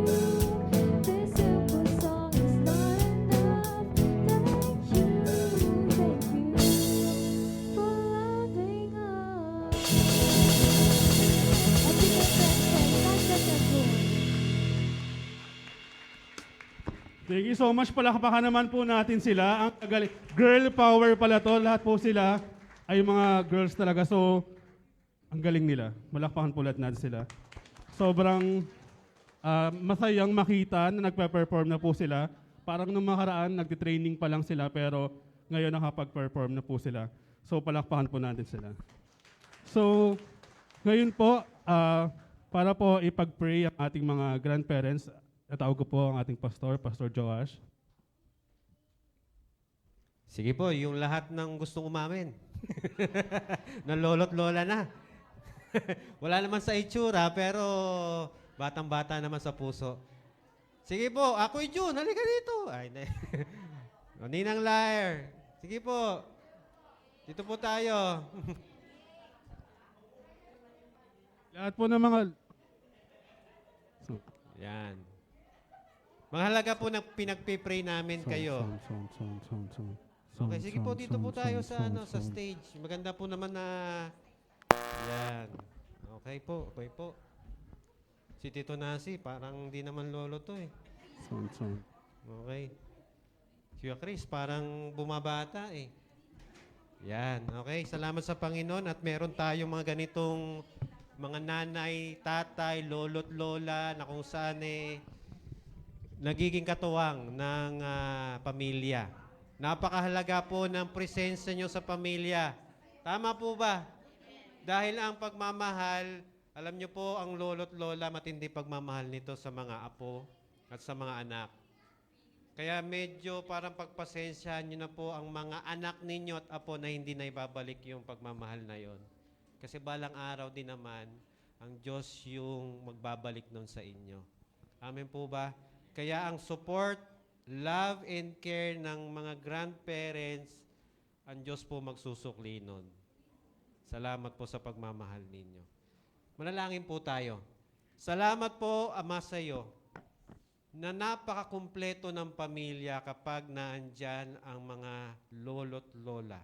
Speaker 6: This simple song is not enough. Thank you for loving us.
Speaker 5: Thank you so much. Palakpakan naman po natin sila. Ang galing. Girl power pala to. Lahat po sila ay mga girls talaga. So, ang galing nila. Malakpakan po lahat natin sila. Sobrang masayang makita na nagpe-perform na po sila. Parang nung makaraan, nagtitraining pa lang sila pero ngayon nakapag-perform na po sila. So, palakpakan po natin sila. So, ngayon po, para po ipag-pray ang ating mga grandparents, natawag ko po ang ating pastor, Pastor Joash.
Speaker 4: Sige po, yung lahat ng gustong umamin. ng lolo't lola na. Wala naman sa itsura, pero Batang-bata naman sa puso. Sige po, Ako'y June, halika dito. Ay, hindi. O, Ninang Liar. Sige po. Dito po tayo.
Speaker 5: Lahat po ng mga...
Speaker 4: Yan. Mahalaga po na pinagpipray namin kayo. Okay, sige po, dito po tayo sa stage. Maganda po naman na... Yan. Okay po, okay po. Si Tito Nasi, parang di naman lolo to eh. Okay. Si Kuya Chris, parang bumabata eh. Yan, okay. Salamat sa Panginoon at meron tayong mga ganitong mga nanay, tatay, lolo't lola na kung saan eh nagiging katuwang ng pamilya. Napakahalaga po ng presensya nyo sa pamilya. Tama po ba? Dahil ang pagmamahal, alam nyo po, ang lolo't lola, matindi pagmamahal nito sa mga apo at sa mga anak. Kaya medyo parang pagpasensyahan nyo na po ang mga anak ninyo at apo na hindi na ibabalik yung pagmamahal na yon. Kasi balang araw din naman, ang Diyos yung magbabalik nun sa inyo. Amen po ba? Kaya ang support, love, and care ng mga grandparents, ang Diyos po magsusukli nun. Salamat po sa pagmamahal ninyo. Manalangin po tayo. Salamat po, Ama, sa iyo na napakakumpleto ng pamilya kapag naandyan ang mga lolo't lola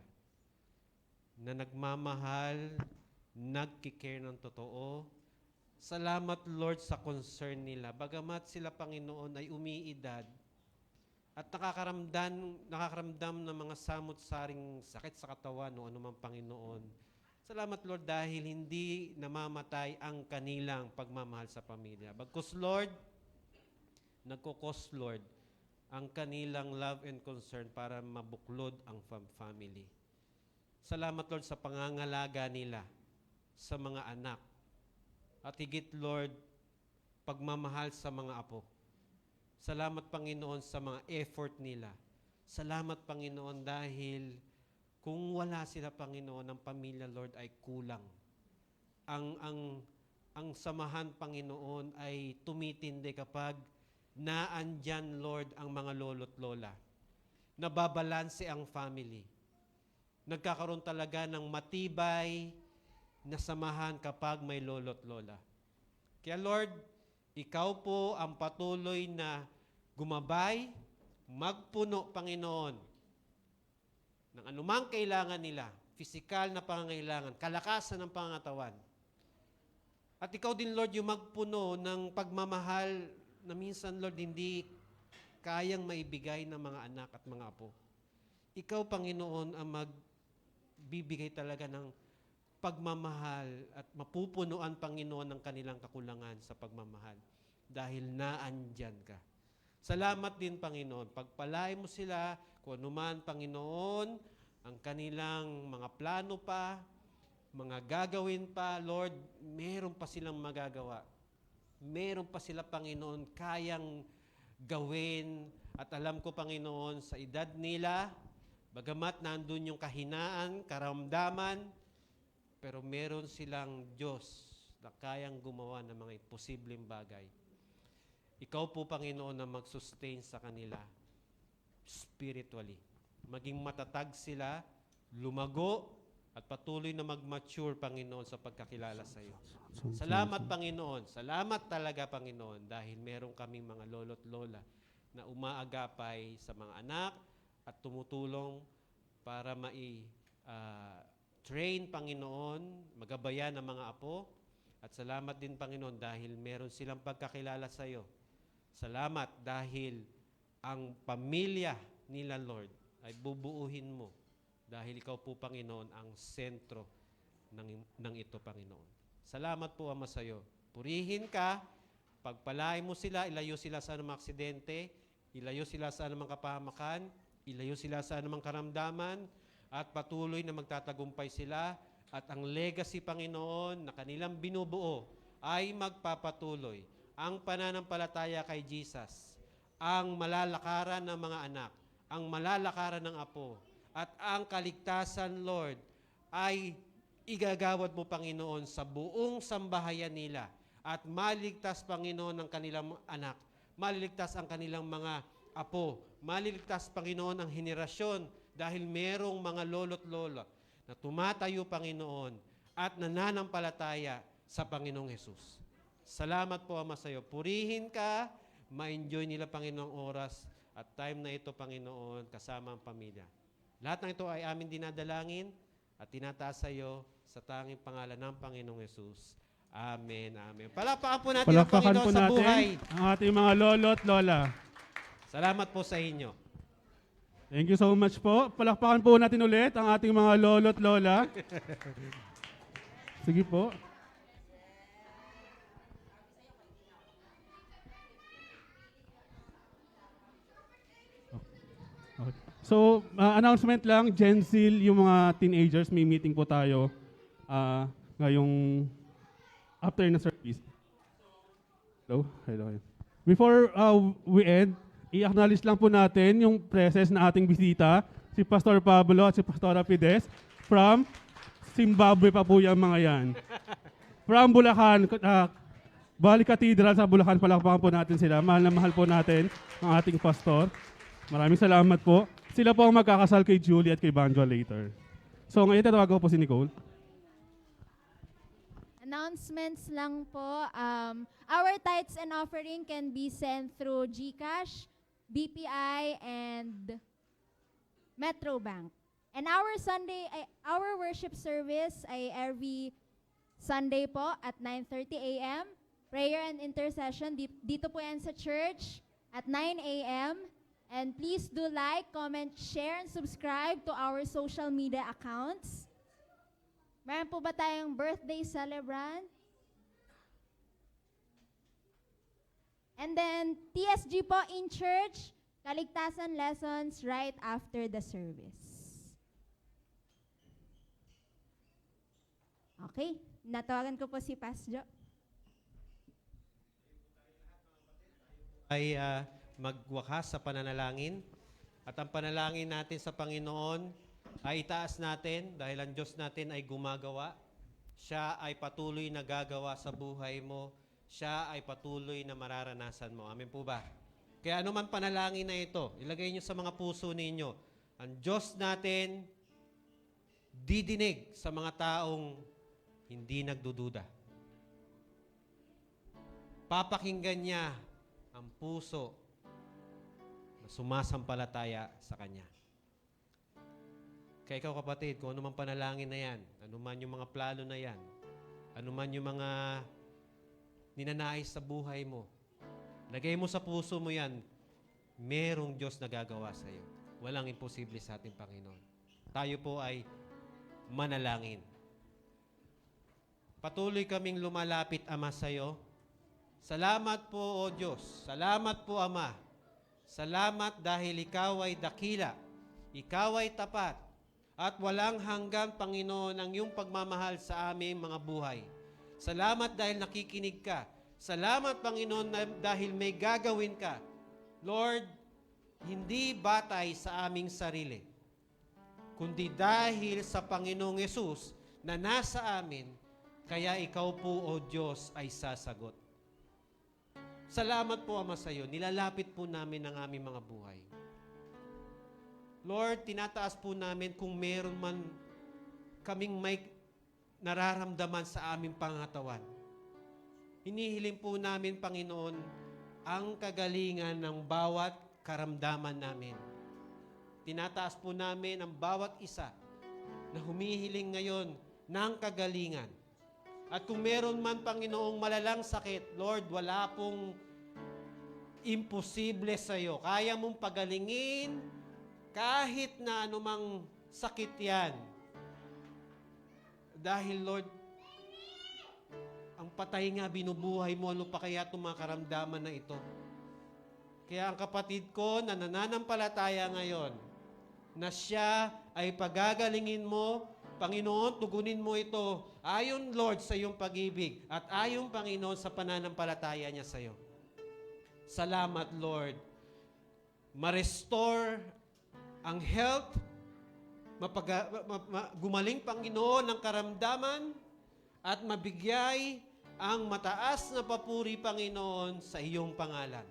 Speaker 4: na nagmamahal, nagkikare ng totoo. Salamat, Lord, sa concern nila. Bagamat sila, Panginoon, ay umiidad at nakakaramdam ng mga samot-saring sakit sa katawan o anumang Panginoon. Salamat, Lord, dahil hindi namamatay ang kanilang pagmamahal sa pamilya. Bagkus, Lord, nagkukos, Lord, ang kanilang love and concern para mabuklod ang family. Salamat, Lord, sa pangangalaga nila sa mga anak. At higit, Lord, pagmamahal sa mga apo. Salamat, Panginoon, sa mga effort nila. Salamat, Panginoon, dahil kung wala sila, Panginoon, ang pamilya, Lord, ay kulang. Ang samahan, Panginoon, ay tumitindi kapag naandyan, Lord, ang mga lolo't lola. Nababalanse ang family. Nagkakaroon talaga ng matibay na samahan kapag may lolo't lola. Kaya, Lord, ikaw po ang patuloy na gumabay, magpuno, Panginoon, ng anumang kailangan nila, pisikal na pangangailangan, kalakasan ng pangatawan. At ikaw din, Lord, yung magpuno ng pagmamahal na minsan, Lord, hindi kayang maibigay ng mga anak at mga apo. Ikaw, Panginoon, ang magbibigay talaga ng pagmamahal at mapupunuan, Panginoon, ng kanilang kakulangan sa pagmamahal dahil naandyan ka. Salamat din, Panginoon. Pagpalain mo sila kung anuman, Panginoon, ang kanilang mga plano pa, mga gagawin pa, Lord, meron pa silang magagawa. Meron pa sila, Panginoon, kayang gawin. At alam ko, Panginoon, sa edad nila, bagamat nandun yung kahinaan, karamdaman, pero meron silang Diyos na kayang gumawa ng mga imposibleng bagay. Ikaw po, Panginoon, na mag-sustain sa kanila spiritually. Maging matatag sila, lumago, at patuloy na mag-mature, Panginoon, sa pagkakilala sa iyo. Salamat, Panginoon. Salamat talaga, Panginoon, dahil meron kaming mga lolo't lola na umaagapay sa mga anak at tumutulong para train, Panginoon, magabayan ng mga apo. At salamat din, Panginoon, dahil meron silang pagkakilala sa iyo. Salamat dahil ang pamilya nila, Lord, ay bubuuhin mo dahil ikaw po, Panginoon, ang sentro ng ito, Panginoon. Salamat po, Ama, sa iyo. Purihin ka, pagpalain mo sila, ilayo sila sa anumang aksidente, ilayo sila sa anumang kapahamakan, ilayo sila sa anumang karamdaman, at patuloy na magtatagumpay sila, at ang legacy, Panginoon, na kanilang binubuo ay magpapatuloy. Ang pananampalataya kay Jesus, ang malalakaran ng mga anak, ang malalakaran ng apo, at ang kaligtasan, Lord, ay igagawad mo, Panginoon, sa buong sambahayan nila. at maliligtas, Panginoon, ang kanilang anak. Maliligtas ang kanilang mga apo. Maliligtas, Panginoon, ang henerasyon dahil merong mga lolo't lola na tumatayo, Panginoon, at nananampalataya sa Panginoong Hesus. Salamat po, Ama, sa iyo. Purihin ka, ma-enjoy nila, Panginoong, oras at time na ito, Panginoon, kasama ang pamilya. Lahat ng ito ay amin dinadalangin at tinataas sa iyo sa tanging pangalan ng Panginoong Hesus. Amen, amen. Palakpakan po natin ang
Speaker 5: Palakpakan
Speaker 4: Panginoon
Speaker 5: po
Speaker 4: sa
Speaker 5: natin
Speaker 4: buhay.
Speaker 5: ang ating mga lolo at lola.
Speaker 4: Salamat po sa inyo.
Speaker 5: Thank you so much po. Palakpakan po natin ulit ang ating mga lolo at lola. Sige po. Okay. So, announcement lang, Gen Z, yung mga teenagers, may meeting po tayo ngayong after na service. Hello? Hello. Before we end, i-acknowledge lang po natin yung presence na ating bisita, si Pastor Pablo at si Pastora Pides from Zimbabwe pa po yung mga yan. From Bulacan, Bali Cathedral sa Bulacan, palakpakan po natin sila. Mahal na mahal po natin ang ating pastor. Maraming salamat po. Sila po ang magkakasal kay Julie at kay Banjo later. So ngayon tatawagan ko po si Nicole.
Speaker 1: Announcements lang po. Our tithes and offering can be sent through GCash, BPI, and Metrobank. And our worship service ay every Sunday po at 9:30 a.m. Prayer and intercession dito po yan sa church at 9 a.m. And please do like, comment, share, and subscribe to our social media accounts. Meron po ba tayong birthday celebrant? And then, TSG po in church, kaligtasan lessons right after the service. Okay, natawagan ko po si Pasjo.
Speaker 4: Ay magwakas sa pananalangin. At ang panalangin natin sa Panginoon ay itaas natin dahil ang Diyos natin ay gumagawa. Siya ay patuloy na gagawa sa buhay mo. Siya ay patuloy na mararanasan mo. Amen po ba? Kaya anuman panalangin na ito, ilagay niyo sa mga puso ninyo. Ang Diyos natin didinig sa mga taong hindi nagdududa. Papakinggan niya ang puso na sumasampalataya sa Kanya. Kaya ikaw kapatid, kung anuman panalangin na yan, anuman yung mga plano na yan, anuman yung mga ninanais sa buhay mo, lagay mo sa puso mo yan, merong Diyos na gagawa sa iyo. Walang imposible sa ating Panginoon. Tayo po ay manalangin. Patuloy kaming lumalapit, Ama, sa iyo. Salamat po, O Diyos. Salamat po, Ama. Salamat dahil Ikaw ay dakila. Ikaw ay tapat. At walang hanggan, Panginoon, ang iyong pagmamahal sa aming mga buhay. Salamat dahil nakikinig ka. Salamat, Panginoon, dahil may gagawin ka. Lord, hindi batay sa aming sarili, kundi dahil sa Panginoong Yesus na nasa amin, kaya Ikaw po, O Diyos, ay sasagot. Salamat po, Ama, sa iyo. Nilalapit po namin ang aming mga buhay. Lord, tinataas po namin kung meron man kaming may nararamdaman sa aming pangatawan. Hinihiling po namin, Panginoon, ang kagalingan ng bawat karamdaman namin. Tinataas po namin ang bawat isa na humihiling ngayon ng kagalingan. At kung meron man, Panginoong, malalang sakit, Lord, wala pong imposible sa iyo. Kaya mong pagalingin kahit na anumang sakit yan. Dahil, Lord, ang patay nga binubuhay mo, ano pa kaya itong mga karamdaman na ito? Kaya ang kapatid ko na nananampalataya ngayon, na siya ay pagagalingin mo, Panginoon, tugunin mo ito ayon, Lord, sa iyong pag-ibig at ayon, Panginoon, sa pananampalataya niya sa iyo. Salamat, Lord. Ma-restore ang health, gumaling, Panginoon, ng karamdaman at mabigay ang mataas na papuri, Panginoon, sa iyong pangalan.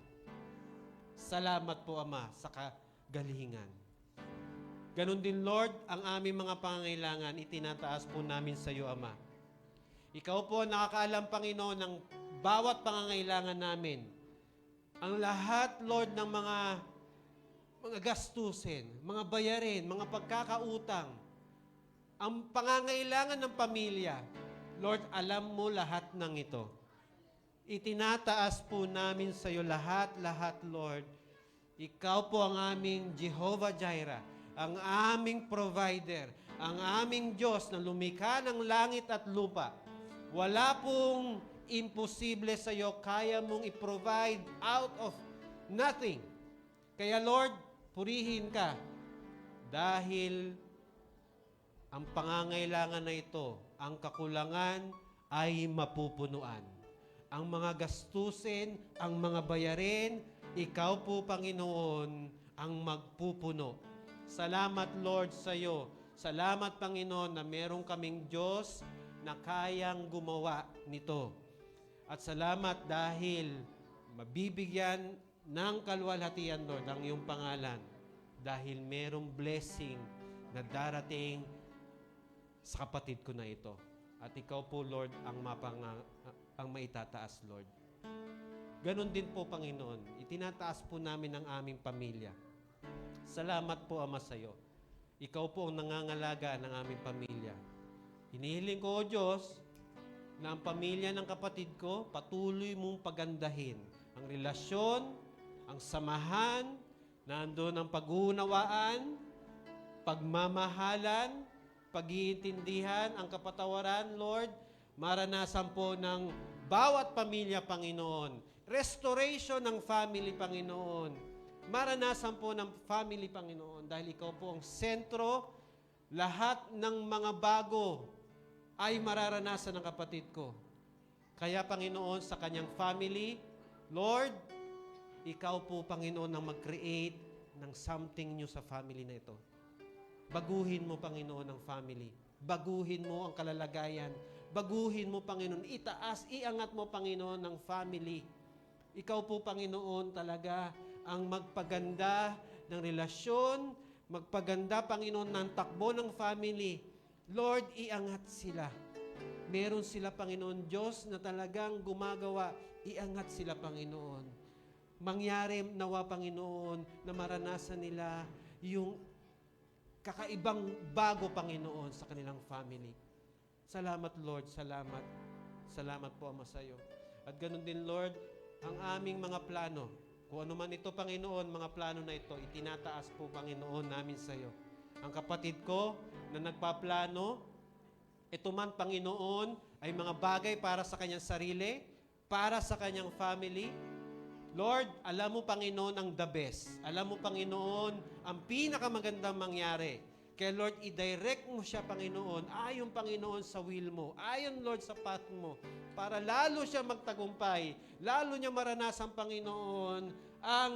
Speaker 4: Salamat po, Ama, sa kagalingan. Ganon din, Lord, ang aming mga pangangailangan, itinataas po namin sa iyo, Ama. Ikaw po nakakaalam, Panginoon, ng bawat pangangailangan namin. Ang lahat, Lord, ng mga gastusin, mga bayarin, mga pagkakautang, ang pangangailangan ng pamilya, Lord, alam mo lahat ng ito. Itinataas po namin sa iyo lahat, Lord. Ikaw po ang aming Jehovah Jireh, ang aming provider, ang aming Diyos na lumikha ng langit at lupa. Wala pong imposible sa iyo, kaya mong i-provide out of nothing. Kaya Lord, purihin ka dahil ang pangangailangan na ito, ang kakulangan ay mapupunuan. Ang mga gastusin, ang mga bayarin, ikaw po, Panginoon, ang magpupuno. Salamat, Lord, sa iyo. Salamat, Panginoon, na meron kaming Diyos na kayang gumawa nito. At salamat dahil mabibigyan ng kaluwalhatian, Lord, ang iyong pangalan. Dahil merong blessing na darating sa kapatid ko na ito. At ikaw po, Lord, ang maitataas, Lord. Ganon din po, Panginoon. Itinataas po namin ang aming pamilya. Salamat po, Ama, sa iyo. Ikaw po ang nangangalaga ng aming pamilya. Hinihiling ko, O Diyos, na ang pamilya ng kapatid ko, patuloy mong pagandahin. Ang relasyon, ang samahan, nandoon ang pag-uunawaan, pagmamahalan, pag-iintindihan, ang kapatawaran, Lord, maranasan po ng bawat pamilya, Panginoon. Restoration ng family, Panginoon. Maranasan po ng family, Panginoon, dahil ikaw po ang sentro, lahat ng mga bago ay mararanasan ng kapatid ko. Kaya, Panginoon, sa kanyang family, Lord, ikaw po, Panginoon, ang mag-create ng something new sa family na ito. Baguhin mo, Panginoon, ang family. Baguhin mo ang kalalagayan. Baguhin mo, Panginoon. Itaas, iangat mo, Panginoon, ang family. Ikaw po, Panginoon, talaga ang magpaganda ng relasyon, magpaganda, Panginoon, ng takbo ng family. Lord, iangat sila. Meron sila, Panginoon, Diyos na talagang gumagawa. Iangat sila, Panginoon. Mangyari nawa, Panginoon, na maranasan nila yung kakaibang bago, Panginoon, sa kanilang family. Salamat, Lord. Salamat. Salamat po, Ama, sa iyo. At ganun din, Lord, ang aming mga plano. Kung ano man ito, Panginoon, mga plano na ito, itinataas po, Panginoon, namin sa iyo. Ang kapatid ko na nagpaplano, ito man, Panginoon, ay mga bagay para sa kanyang sarili, para sa kanyang family. Lord, alam mo, Panginoon, ang the best. Alam mo, Panginoon, ang pinakamagandang mangyari. Kaya, Lord, i-direct mo siya, Panginoon, ayon, Panginoon, sa will mo. Ayon, Lord, sa path mo. Para lalo siya magtagumpay. Lalo niya maranasan, Panginoon, ang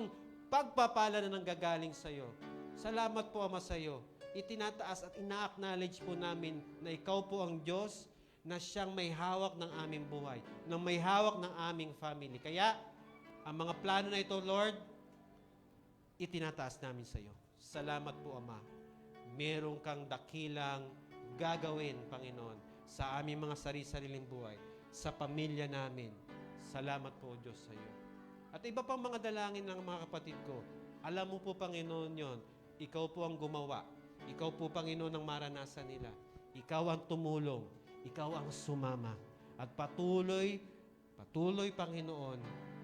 Speaker 4: pagpapala na nanggagaling sa iyo. Salamat po, Ama, sa iyo. Itinataas at ina-acknowledge po namin na ikaw po ang Diyos na siyang may hawak ng aming buhay, na may hawak ng aming family. Kaya, ang mga plano na ito, Lord, itinataas namin sa iyo. Salamat po, Ama. Meron kang dakilang gagawin, Panginoon, sa aming mga sariling buhay, sa pamilya namin. Salamat po, Diyos, sa iyo. At iba pang mga dalangin ng mga kapatid ko. Alam mo po, Panginoon, yon. Ikaw po ang gumawa. Ikaw po, Panginoon, ang maranasan nila. Ikaw ang tumulong. Ikaw ang sumama. At patuloy, Panginoon,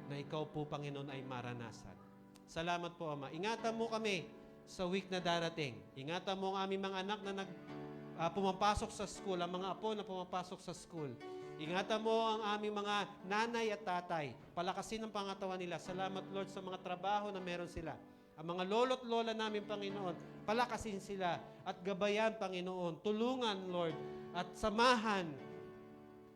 Speaker 4: na ikaw po, Panginoon, ay maranasan. Salamat po, Ama. Ingatan mo kami sa week na darating. Ingatan mo ang aming mga anak na pumapasok sa school, ang mga apo na pumapasok sa school. Ingatan mo ang aming mga nanay at tatay. Palakasin ang pangatawan nila. Salamat, Lord, sa mga trabaho na meron sila. Ang mga lolo't lola namin, Panginoon, palakasin sila at gabayan, Panginoon. Tulungan, Lord, at samahan.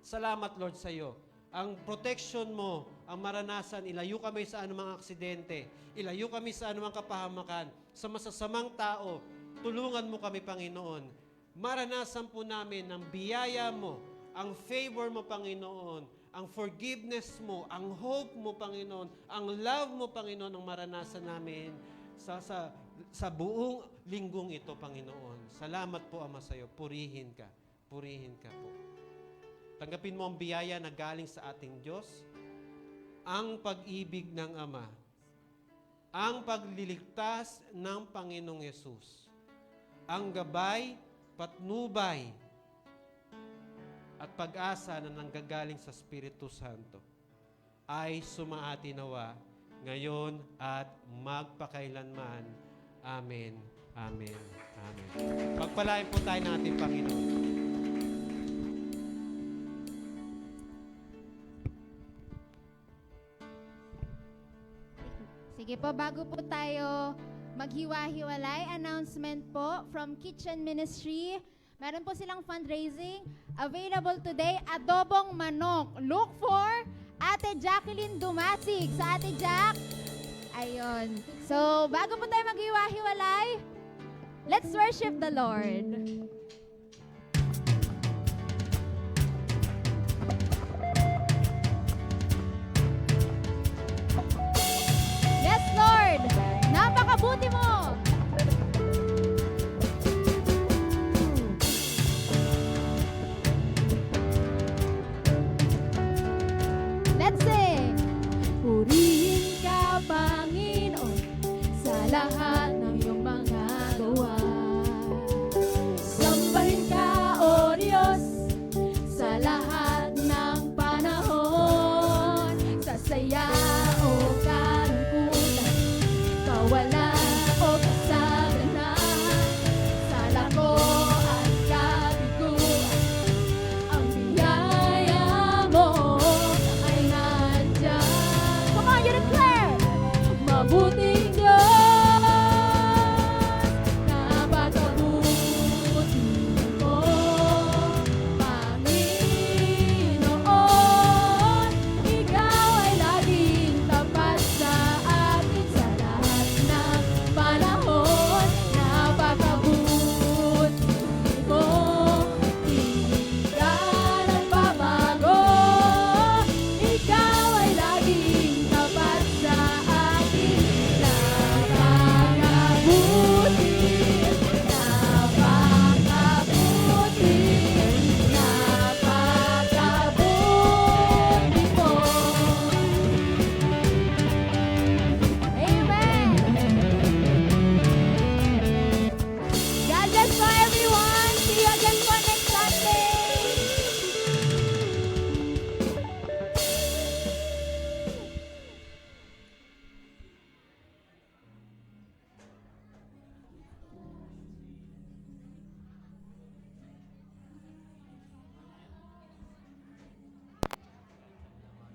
Speaker 4: Salamat, Lord, sa iyo. Ang protection mo, ang maranasan, ilayo kami sa anumang aksidente, ilayo kami sa anumang kapahamakan, sa masasamang tao, tulungan mo kami, Panginoon. Maranasan po namin ang biyaya mo, ang favor mo, Panginoon, ang forgiveness mo, ang hope mo, Panginoon, ang love mo, Panginoon, ang maranasan namin sa buong linggong ito, Panginoon. Salamat po, Ama, sa iyo. Purihin ka. Purihin ka po. Tanggapin mo ang biyaya na galing sa ating Diyos, ang pag-ibig ng Ama, ang pagliligtas ng Panginoong Yesus, ang gabay, patnubay, at pag-asa na nanggagaling sa Espiritu Santo ay sumaati nawa ngayon at magpakailanman. Amen. Amen. Amen. Pagpalain po tayo ng ating Panginoon.
Speaker 1: Sige po, bago po tayo maghiwa-hiwalay, announcement po from Kitchen Ministry. Meron po silang fundraising available today, adobong manok. Look for Ate Jacqueline Dumasig. Sa Ate Jack, ayun. So, bago po tayo maghiwa-hiwalay, let's worship the Lord. Yes, Lord! Napakabuti mo!